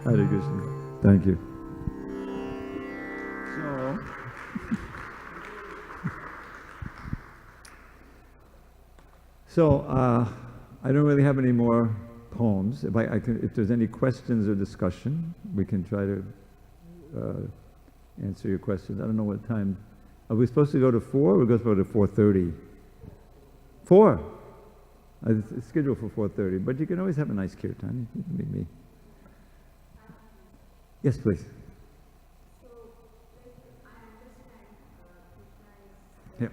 Hare Krishna. Thank you. So, I don't really have any more poems. If there's any questions or discussion, we can try to answer your questions. I don't know what time. Are we supposed to go to 4 or we're supposed to go to 4:30? 4. It's scheduled for 4:30, but you can always have a nice kirtan. You can meet me. Yes, please. Yeah.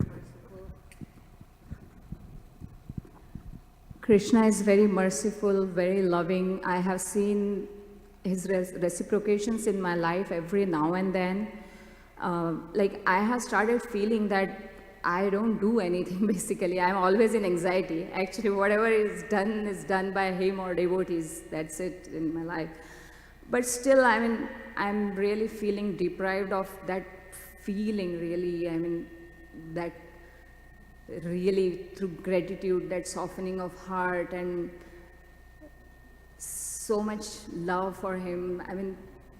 Krishna is very merciful, very loving. I have seen his reciprocations in my life every now and then. Like I have started feeling that I don't do anything basically. I'm always in anxiety. Actually, whatever is done by him or devotees. That's it in my life. But still, I mean, I'm really feeling deprived of that feeling, really. I mean, that really through gratitude, that softening of heart and so much love for him. I mean,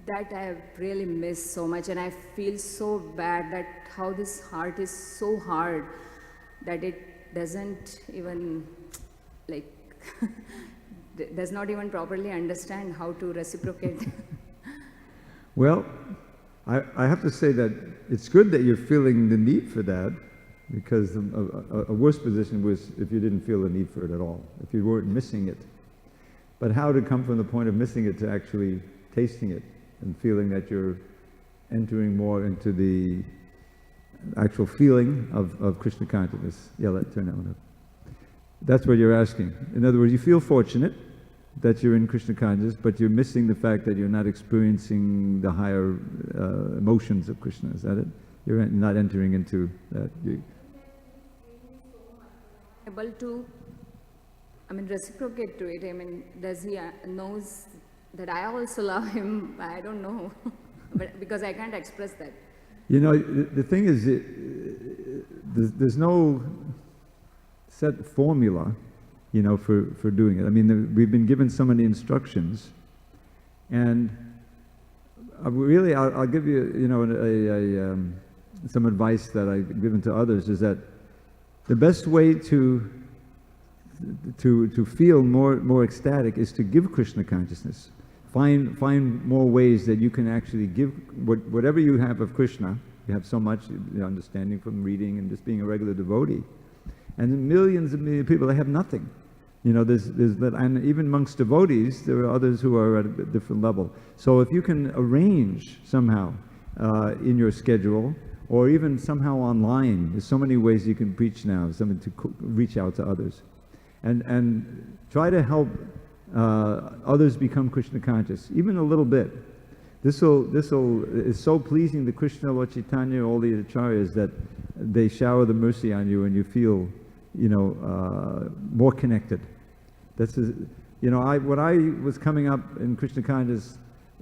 that I have really missed so much, and I feel so bad that how this heart is so hard that it doesn't even like does not even properly understand how to reciprocate. Well, I have to say that it's good that you're feeling the need for that, because a worse position was if you didn't feel the need for it at all, if you weren't missing it. But how to come from the point of missing it to actually tasting it and feeling that you're entering more into the actual feeling of Krishna consciousness. Yeah, turn that one up. That's what you're asking. In other words, you feel fortunate that you're in Krishna consciousness, but you're missing the fact that you're not experiencing the higher emotions of Krishna. Is that it? You're not entering into that. Able to, I mean, reciprocate to it. I mean, does he knows that I also love him? I don't know, but because I can't express that. You know, the thing is, there's no set formula, you know, for doing it. I mean, we've been given so many instructions, and really, I'll give you, you know, some advice that I've given to others is that the best way to feel more ecstatic is to give Krishna consciousness. Find more ways that you can actually give whatever you have of Krishna. You have so much understanding from reading and just being a regular devotee, And millions of people, they have nothing. You know, and even amongst devotees, there are others who are at a different level. So if you can arrange somehow in your schedule, or even somehow online, there's so many ways you can preach now, something to reach out to others. And try to help others become Krishna conscious, even a little bit. This is so pleasing to Krishna, Lord Chaitanya, all the acharyas, that they shower the mercy on you and you feel, you know, more connected. You know, when I was coming up in Krishna conscious,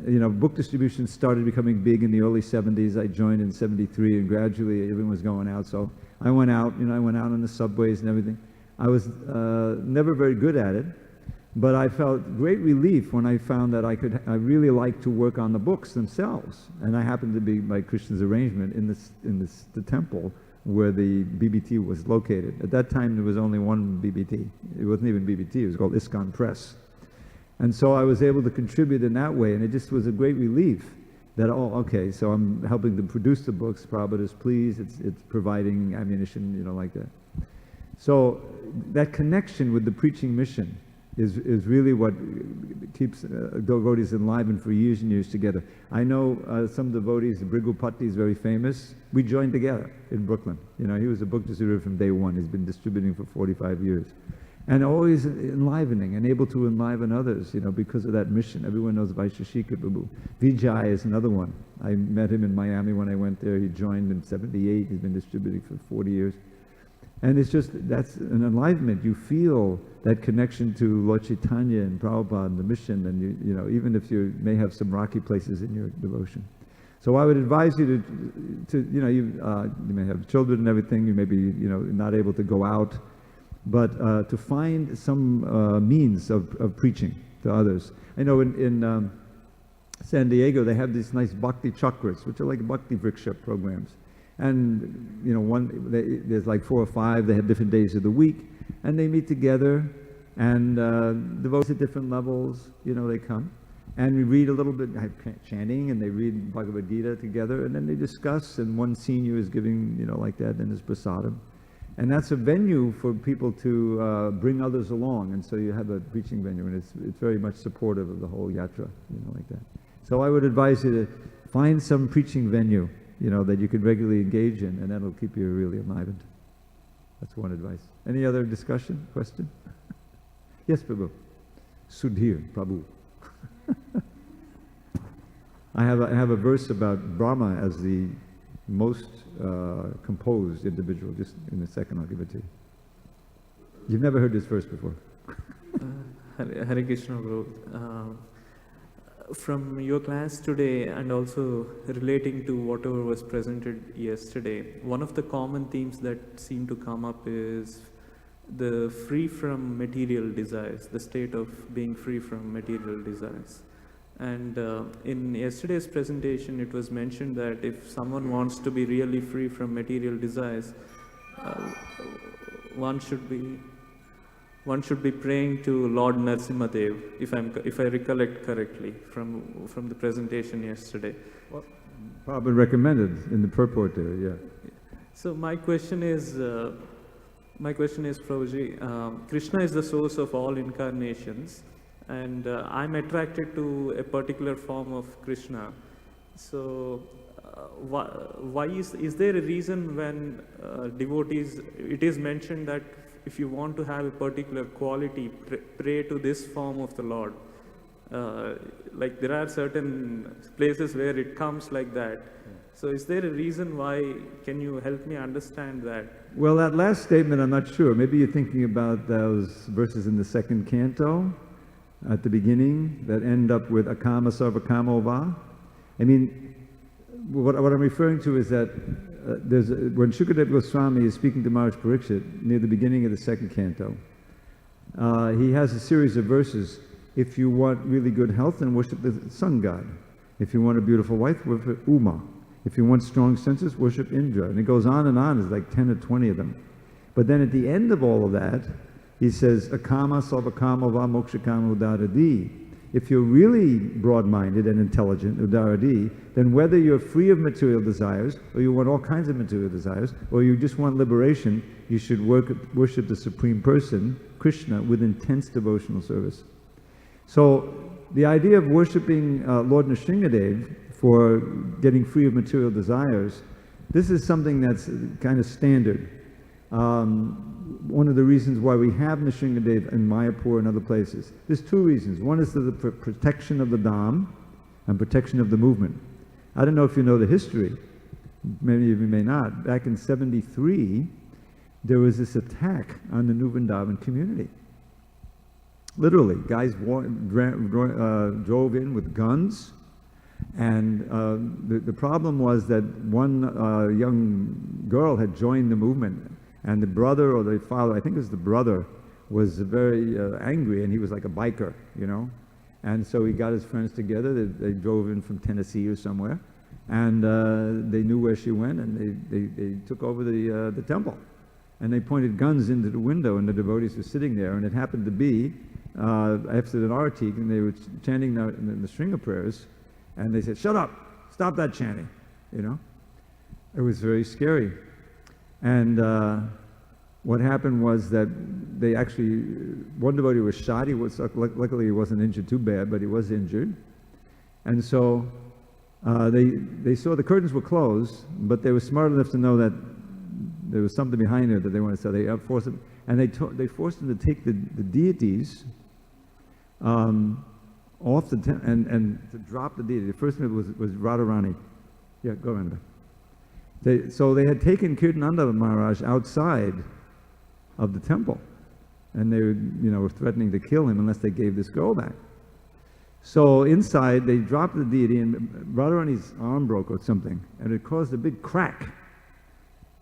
you know, book distribution started becoming big in the early 70s. I joined in 73, and gradually everyone was going out. So I went out, you know, I went out on the subways and everything. I was never very good at it, but I felt great relief when I found that I really liked to work on the books themselves. And I happened to be, by Krishna's arrangement, in the temple where the BBT was located. At that time, there was only one BBT. It wasn't even BBT, it was called ISKCON Press. And so I was able to contribute in that way, and it just was a great relief that, oh, okay, so I'm helping to produce the books, Prabhupada is pleased, it's providing ammunition, you know, like that. So that connection with the preaching mission is really what keeps devotees enlivened for years and years together. I know some devotees, Brigupati is very famous. We joined together in Brooklyn. You know, he was a book distributor from day one. He's been distributing for 45 years. And always enlivening and able to enliven others, you know, because of that mission. Everyone knows Vaisheshika Prabhu. Vijay is another one. I met him in Miami when I went there. He joined in 78. He's been distributing for 40 years. And it's just, that's an enlivenment. You feel that connection to Lord Chaitanya and Prabhupada and the mission, and you know, even if you may have some rocky places in your devotion. So I would advise you to you know, you may have children and everything. You may be, you know, not able to go out, but to find some means of preaching to others. I know in San Diego they have these nice bhakti chakras, which are like bhakti vriksha programs. And, you know, there's like 4 or 5, they have different days of the week, and they meet together, and devotees at different levels, you know, they come. And we read a little bit, have chanting, and they read Bhagavad Gita together, and then they discuss, and one senior is giving, you know, like that, and his prasadam. And that's a venue for people to bring others along, and so you have a preaching venue, and it's very much supportive of the whole yatra, you know, like that. So I would advise you to find some preaching venue, you know, that you can regularly engage in, and that'll keep you really enlivened. That's one advice. Any other discussion, question? Yes, Prabhu. Sudhir, Prabhu. I have a verse about Brahma as the most composed individual. Just in a second, I'll give it to you. You've never heard this verse before. Hare Krishna, Prabhu. From your class today, and also relating to whatever was presented yesterday, one of the common themes that seem to come up is the free from material desires, the state of being free from material desires. And in yesterday's presentation, it was mentioned that if someone wants to be really free from material desires, one should be praying to Lord Narasimhadev, if I recollect correctly from the presentation yesterday. Well, probably recommended in the purport there, yeah. So my question is, Prabhuji, Krishna is the source of all incarnations, and I'm attracted to a particular form of Krishna. So why is there a reason when devotees, it is mentioned that if you want to have a particular quality, pray to this form of the Lord. Like there are certain places where it comes like that. So is there a reason why? Can you help me understand that? Well, that last statement, I'm not sure. Maybe you're thinking about those verses in the 2nd canto at the beginning that end up with akama sarvakamo va. I mean, what I'm referring to is that when Shukadeva Goswami is speaking to Maharaj Parikshit near the beginning of the 2nd canto, he has a series of verses. If you want really good health, then worship the sun god. If you want a beautiful wife, worship Uma. If you want strong senses, worship Indra. And it goes on and on. There's like 10 or 20 of them. But then at the end of all of that, he says, akama sarvakama va mokshakama udadadi. If you're really broad-minded and intelligent, Udaradi, then whether you're free of material desires, or you want all kinds of material desires, or you just want liberation, you should worship the Supreme Person, Krishna, with intense devotional service. So the idea of worshipping Lord Nrsingadev for getting free of material desires, this is something that's kind of standard. One of the reasons why we have Nrsingadev in Mayapur and other places. There's two reasons. One is the protection of the Dham and protection of the movement. I don't know if you know the history. Many of you may not. Back in '73, there was this attack on the New Vrindavan community. Literally, guys drove in with guns, and the problem was that one young girl had joined the movement, and the brother or the father, I think it was the brother, was very angry, and he was like a biker, you know. And so he got his friends together. They drove in from Tennessee or somewhere, and they knew where she went, and they took over the temple. And they pointed guns into the window, and the devotees were sitting there, and it happened to be after an arati, and they were chanting the string of prayers, and they said, "Shut up! Stop that chanting!" You know, it was very scary. And what happened was that they actually, one devotee was shot. Luckily he wasn't injured too bad, but he was injured. And so they saw the curtains were closed, but they were smart enough to know that there was something behind it that they wanted. So they forced them, and they forced them to take the deities off the and to drop the deity. The first one was Radharani. Yeah, go ahead. So they had taken Kirtananda Maharaj outside of the temple, and they were threatening to kill him unless they gave this girl back. So inside they dropped the deity, and Radharani's arm broke or something, and it caused a big crack,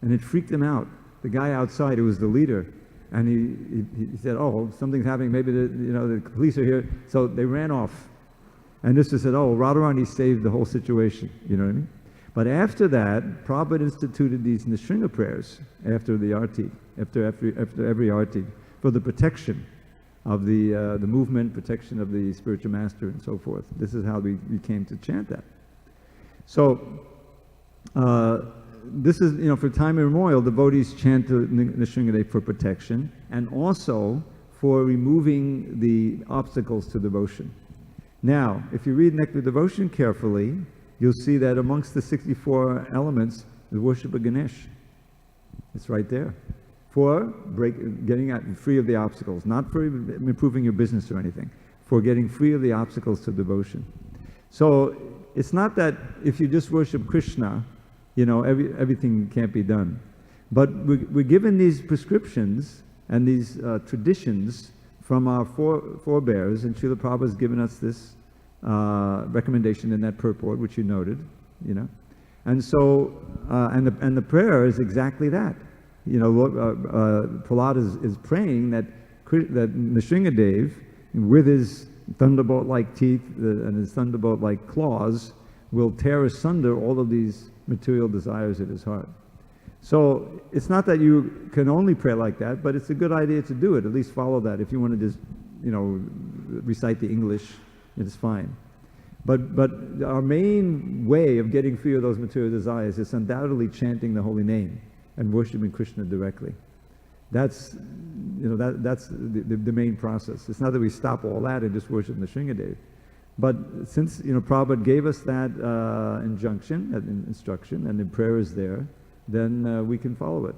and it freaked him out. The guy outside, who was the leader, and he said, "Oh, something's happening. Maybe the police are here." So they ran off, and this said, "Oh, Radharani saved the whole situation." You know what I mean? But after that, Prabhupada instituted these Nrsinga prayers after the arti, after every arti, for the protection of the movement, protection of the spiritual master, and so forth. This is how we came to chant that. So this is, for time immemorial, devotees chant the Nrsingadev for protection and also for removing the obstacles to devotion. Now, if you read Nectar Devotion carefully, you'll see that amongst the 64 elements, the worship of Ganesh. It's right there. For getting free of the obstacles, not for improving your business or anything, for getting free of the obstacles to devotion. So it's not that if you just worship Krishna, everything can't be done. But we're given these prescriptions and these traditions from our forebears, and Srila Prabhupada has given us this recommendation in that purport, which you noted, and so and the prayer is exactly that. Prahlad is praying that Nrsingadev, with his thunderbolt-like teeth and his thunderbolt-like claws, will tear asunder all of these material desires of his heart. So it's not that you can only pray like that, but it's a good idea to do it. At least follow that. If you want to just, recite the English, it's fine. But our main way of getting free of those material desires is undoubtedly chanting the holy name and worshiping Krishna directly. That's the main process. It's not that we stop all that and just worship Nrsingadev. But since Prabhupada gave us that injunction, that instruction, and the prayer is there, then we can follow it.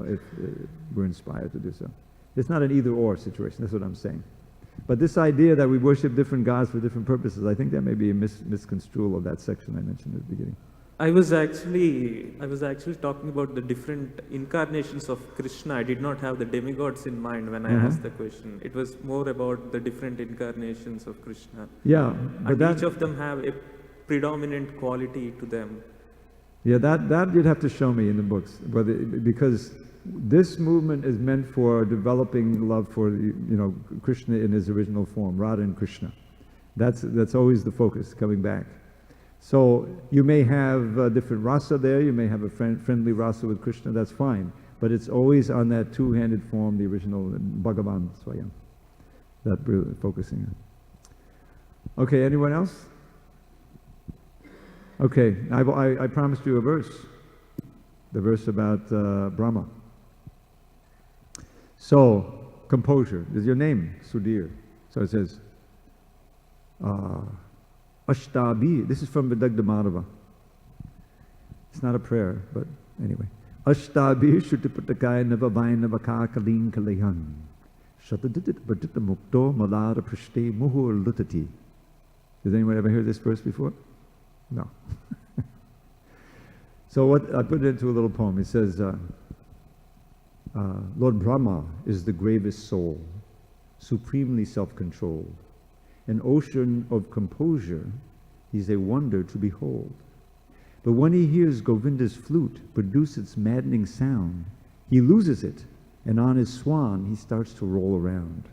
If we're inspired to do so. It's not an either-or situation. That's what I'm saying. But this idea that we worship different gods for different purposes, I think that may be a misconstrual of that section I mentioned at the beginning. I was actually talking about the different incarnations of Krishna. I did not have the demigods in mind when I asked the question. It was more about the different incarnations of Krishna. Yeah, but and each of them have a predominant quality to them. Yeah, that you'd have to show me in the books, because this movement is meant for developing love for Krishna in his original form, Radha and Krishna. That's always the focus, coming back. So you may have different rasa there, you may have a friendly rasa with Krishna, that's fine. But it's always on that two-handed form, the original Bhagavan Swayam, that we're focusing on. Okay, anyone else? Okay, I promised you a verse. The verse about Brahma. So, composure is your name, Sudhir. So it says, Ashtabhi. This is from Vidagdha Madhava. It's not a prayer, but anyway. Ashtabhi Shutiputakaya Navavaya Navakakalin Kalayan. Shatadit Bajita Mukto Malara Prishte Muhur Lutati. Has anyone ever heard this verse before? No. So what I put it into a little poem. It says, Lord Brahma is the gravest soul, supremely self-controlled. An ocean of composure, he's a wonder to behold. But when he hears Govinda's flute produce its maddening sound, he loses it, and on his swan he starts to roll around.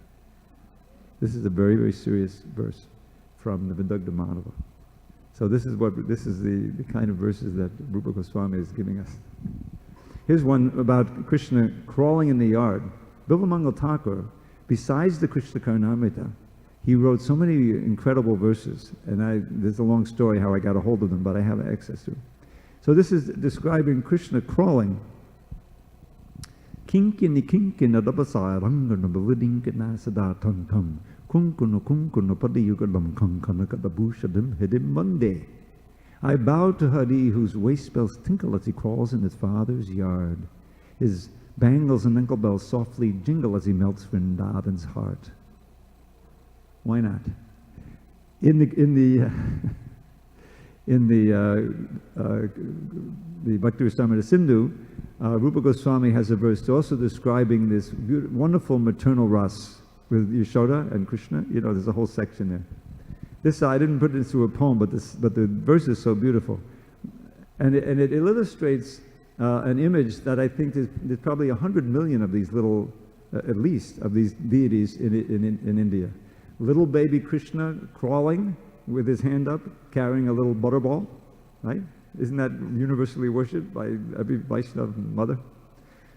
This is a very, very serious verse from the Vidagdha Madhava. So this is the kind of verses that Rupa Goswami is giving us. Here's one about Krishna crawling in the yard. Bilamangal Thakur, besides the Krishna Karnamrita, he wrote so many incredible verses, and there's a long story how I got a hold of them, but I have access to them. So this is describing Krishna crawling. Kinkini kinkina dabasaya rangana bavadinkana sadatantam kunkunu kunkunu padiyugalam kankanakadabushadam hidim mande. I bow to Hari, whose waist bells tinkle as he crawls in his father's yard. His bangles and ankle bells softly jingle as he melts Vrindavan's heart. Why not? In the Bhakti Rasamrita Sindhu, Rupa Goswami has a verse also describing this wonderful maternal ras with Yashoda and Krishna. You know, there's a whole section there. This I didn't put it into a poem, but the verse is so beautiful, and it illustrates an image that I think there's probably 100 million of these little, at least, of these deities in India. Little baby Krishna crawling with his hand up, carrying a little butterball, right? Isn't that universally worshipped by every Vaishnava mother?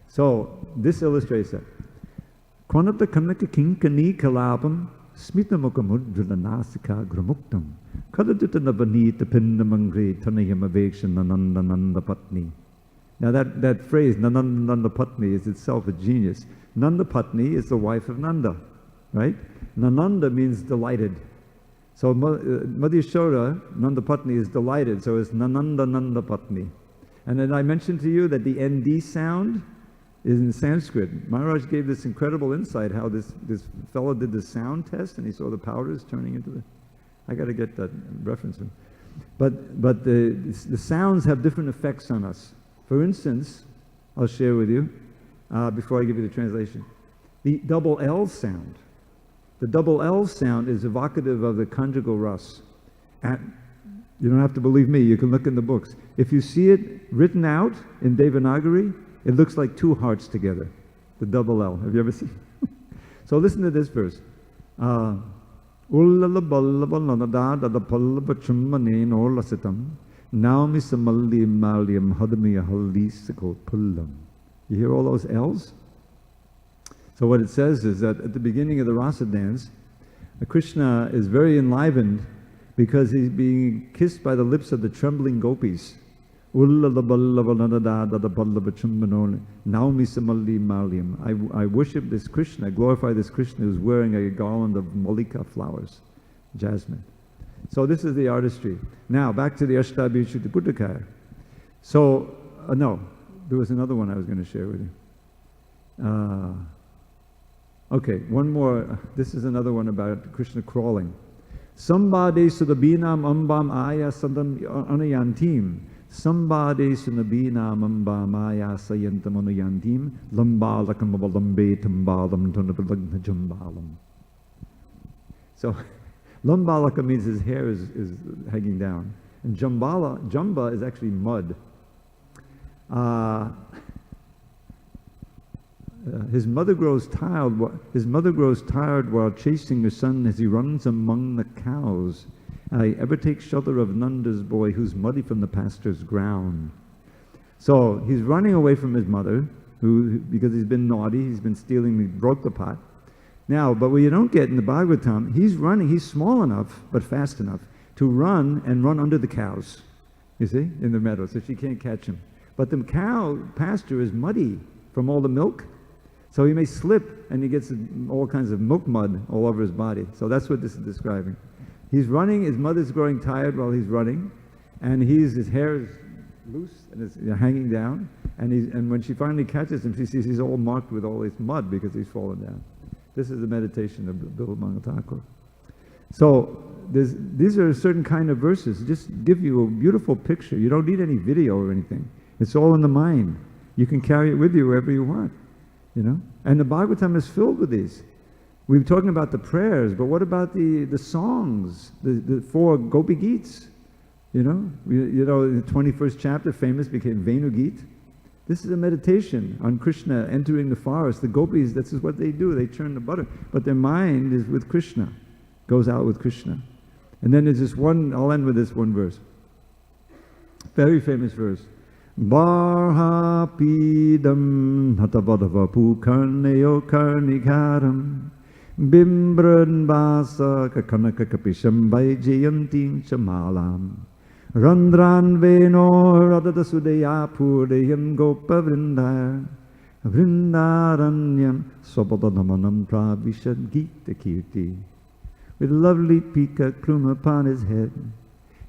So this illustrates that. Kwanata kanaka kinkani kalapam smitamukamudjala nasika gramuktam kadadita navanita pinnamangre tanayam avekshan nananda patni. Now that phrase, Nananda Patni, is itself a genius. Nanda Patni is the wife of Nanda, right? Nananda means delighted. So Mother Yashoda, Nanda Patni, is delighted, so it's Nananda Nanda Patni. And then I mentioned to you that the ND sound is in Sanskrit. Maharaj gave this incredible insight how this fellow did the sound test and he saw the powders turning into the... I got to get that reference. But the sounds have different effects on us. For instance, I'll share with you, before I give you the translation, the double L sound. The double L sound is evocative of the conjugal ras. You don't have to believe me, you can look in the books. If you see it written out in Devanagari, it looks like two hearts together, the double L. Have you ever seen it? So listen to this verse. You hear all those L's? So what it says is that at the beginning of the rasa dance, Krishna is very enlivened because he's being kissed by the lips of the trembling gopis. I worship this Krishna, I glorify this Krishna who's wearing a garland of Mallika flowers, jasmine. So this is the artistry. Now back to the Ashtabhi Shruti. So, no, there was another one I was going to share with you. Okay, one more. This is another one about Krishna crawling. Sambade sudabinam ambam aya sadam anayantim. Sambade sunabinam ambam aya sayantam anayantim. Lambalakam avalambe tambalam tunabalagna jambalam. So, lambalaka means his hair is hanging down. And jamba is actually mud. His mother grows tired while chasing her son as he runs among the cows. I ever take shelter of Nanda's boy who's muddy from the pastor's ground. So he's running away from his mother, who, because he's been naughty, he's been stealing, he broke the pot. Now, but what you don't get in the Bhagavatam, he's running, he's small enough, but fast enough, to run and run under the cows, you see, in the meadow, so she can't catch him. But the cow pasture is muddy from all the milk, so he may slip and he gets all kinds of milk mud all over his body. So that's what this is describing. He's running, his mother's growing tired while he's running, and his hair is loose and it's hanging down, and when she finally catches him, she sees he's all marked with all this mud because he's fallen down. This is the meditation of Bilva Thakur. So these are a certain kind of verses, just give you a beautiful picture. You don't need any video or anything. It's all in the mind. You can carry it with you wherever you want, you know. And the Bhagavatam is filled with these. We were talking about the prayers, but what about the songs, the 4 Gopi Geets? You know, in the 21st chapter, famous became Venu Geet. This is a meditation on Krishna entering the forest. The gopis, this is what they do. They churn the butter. But their mind is with Krishna, goes out with Krishna. And then there's this one, I'll end with this one verse. Very famous verse. Barhapidam hatavadavapu karneyo karnikaram bimbran basa kakanaka kapisham vaijayantin chamalam randran veno radada sudaya purayam gopa vrindar vrindaranyam swabodanamanam pravishad gita kirti. With lovely peacock plume upon his head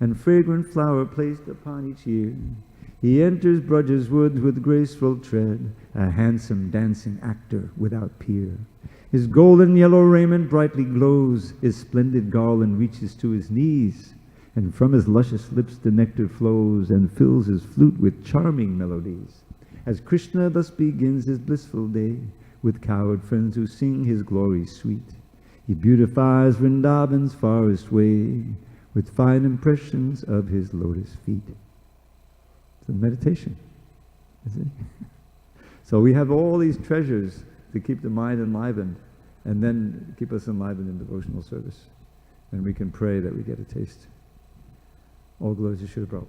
and fragrant flower placed upon each ear, he enters Braja's woods with graceful tread, a handsome dancing actor without peer. His golden yellow raiment brightly glows, his splendid garland reaches to his knees, and from his luscious lips the nectar flows and fills his flute with charming melodies. As Krishna thus begins his blissful day, with cowherd friends who sing his glory sweet, he beautifies Vrindavan's forest way with fine impressions of his lotus feet. It's a meditation, you see? So we have all these treasures to keep the mind enlivened and then keep us enlivened in devotional service. And we can pray that we get a taste. All glory to Srila Prabhupada.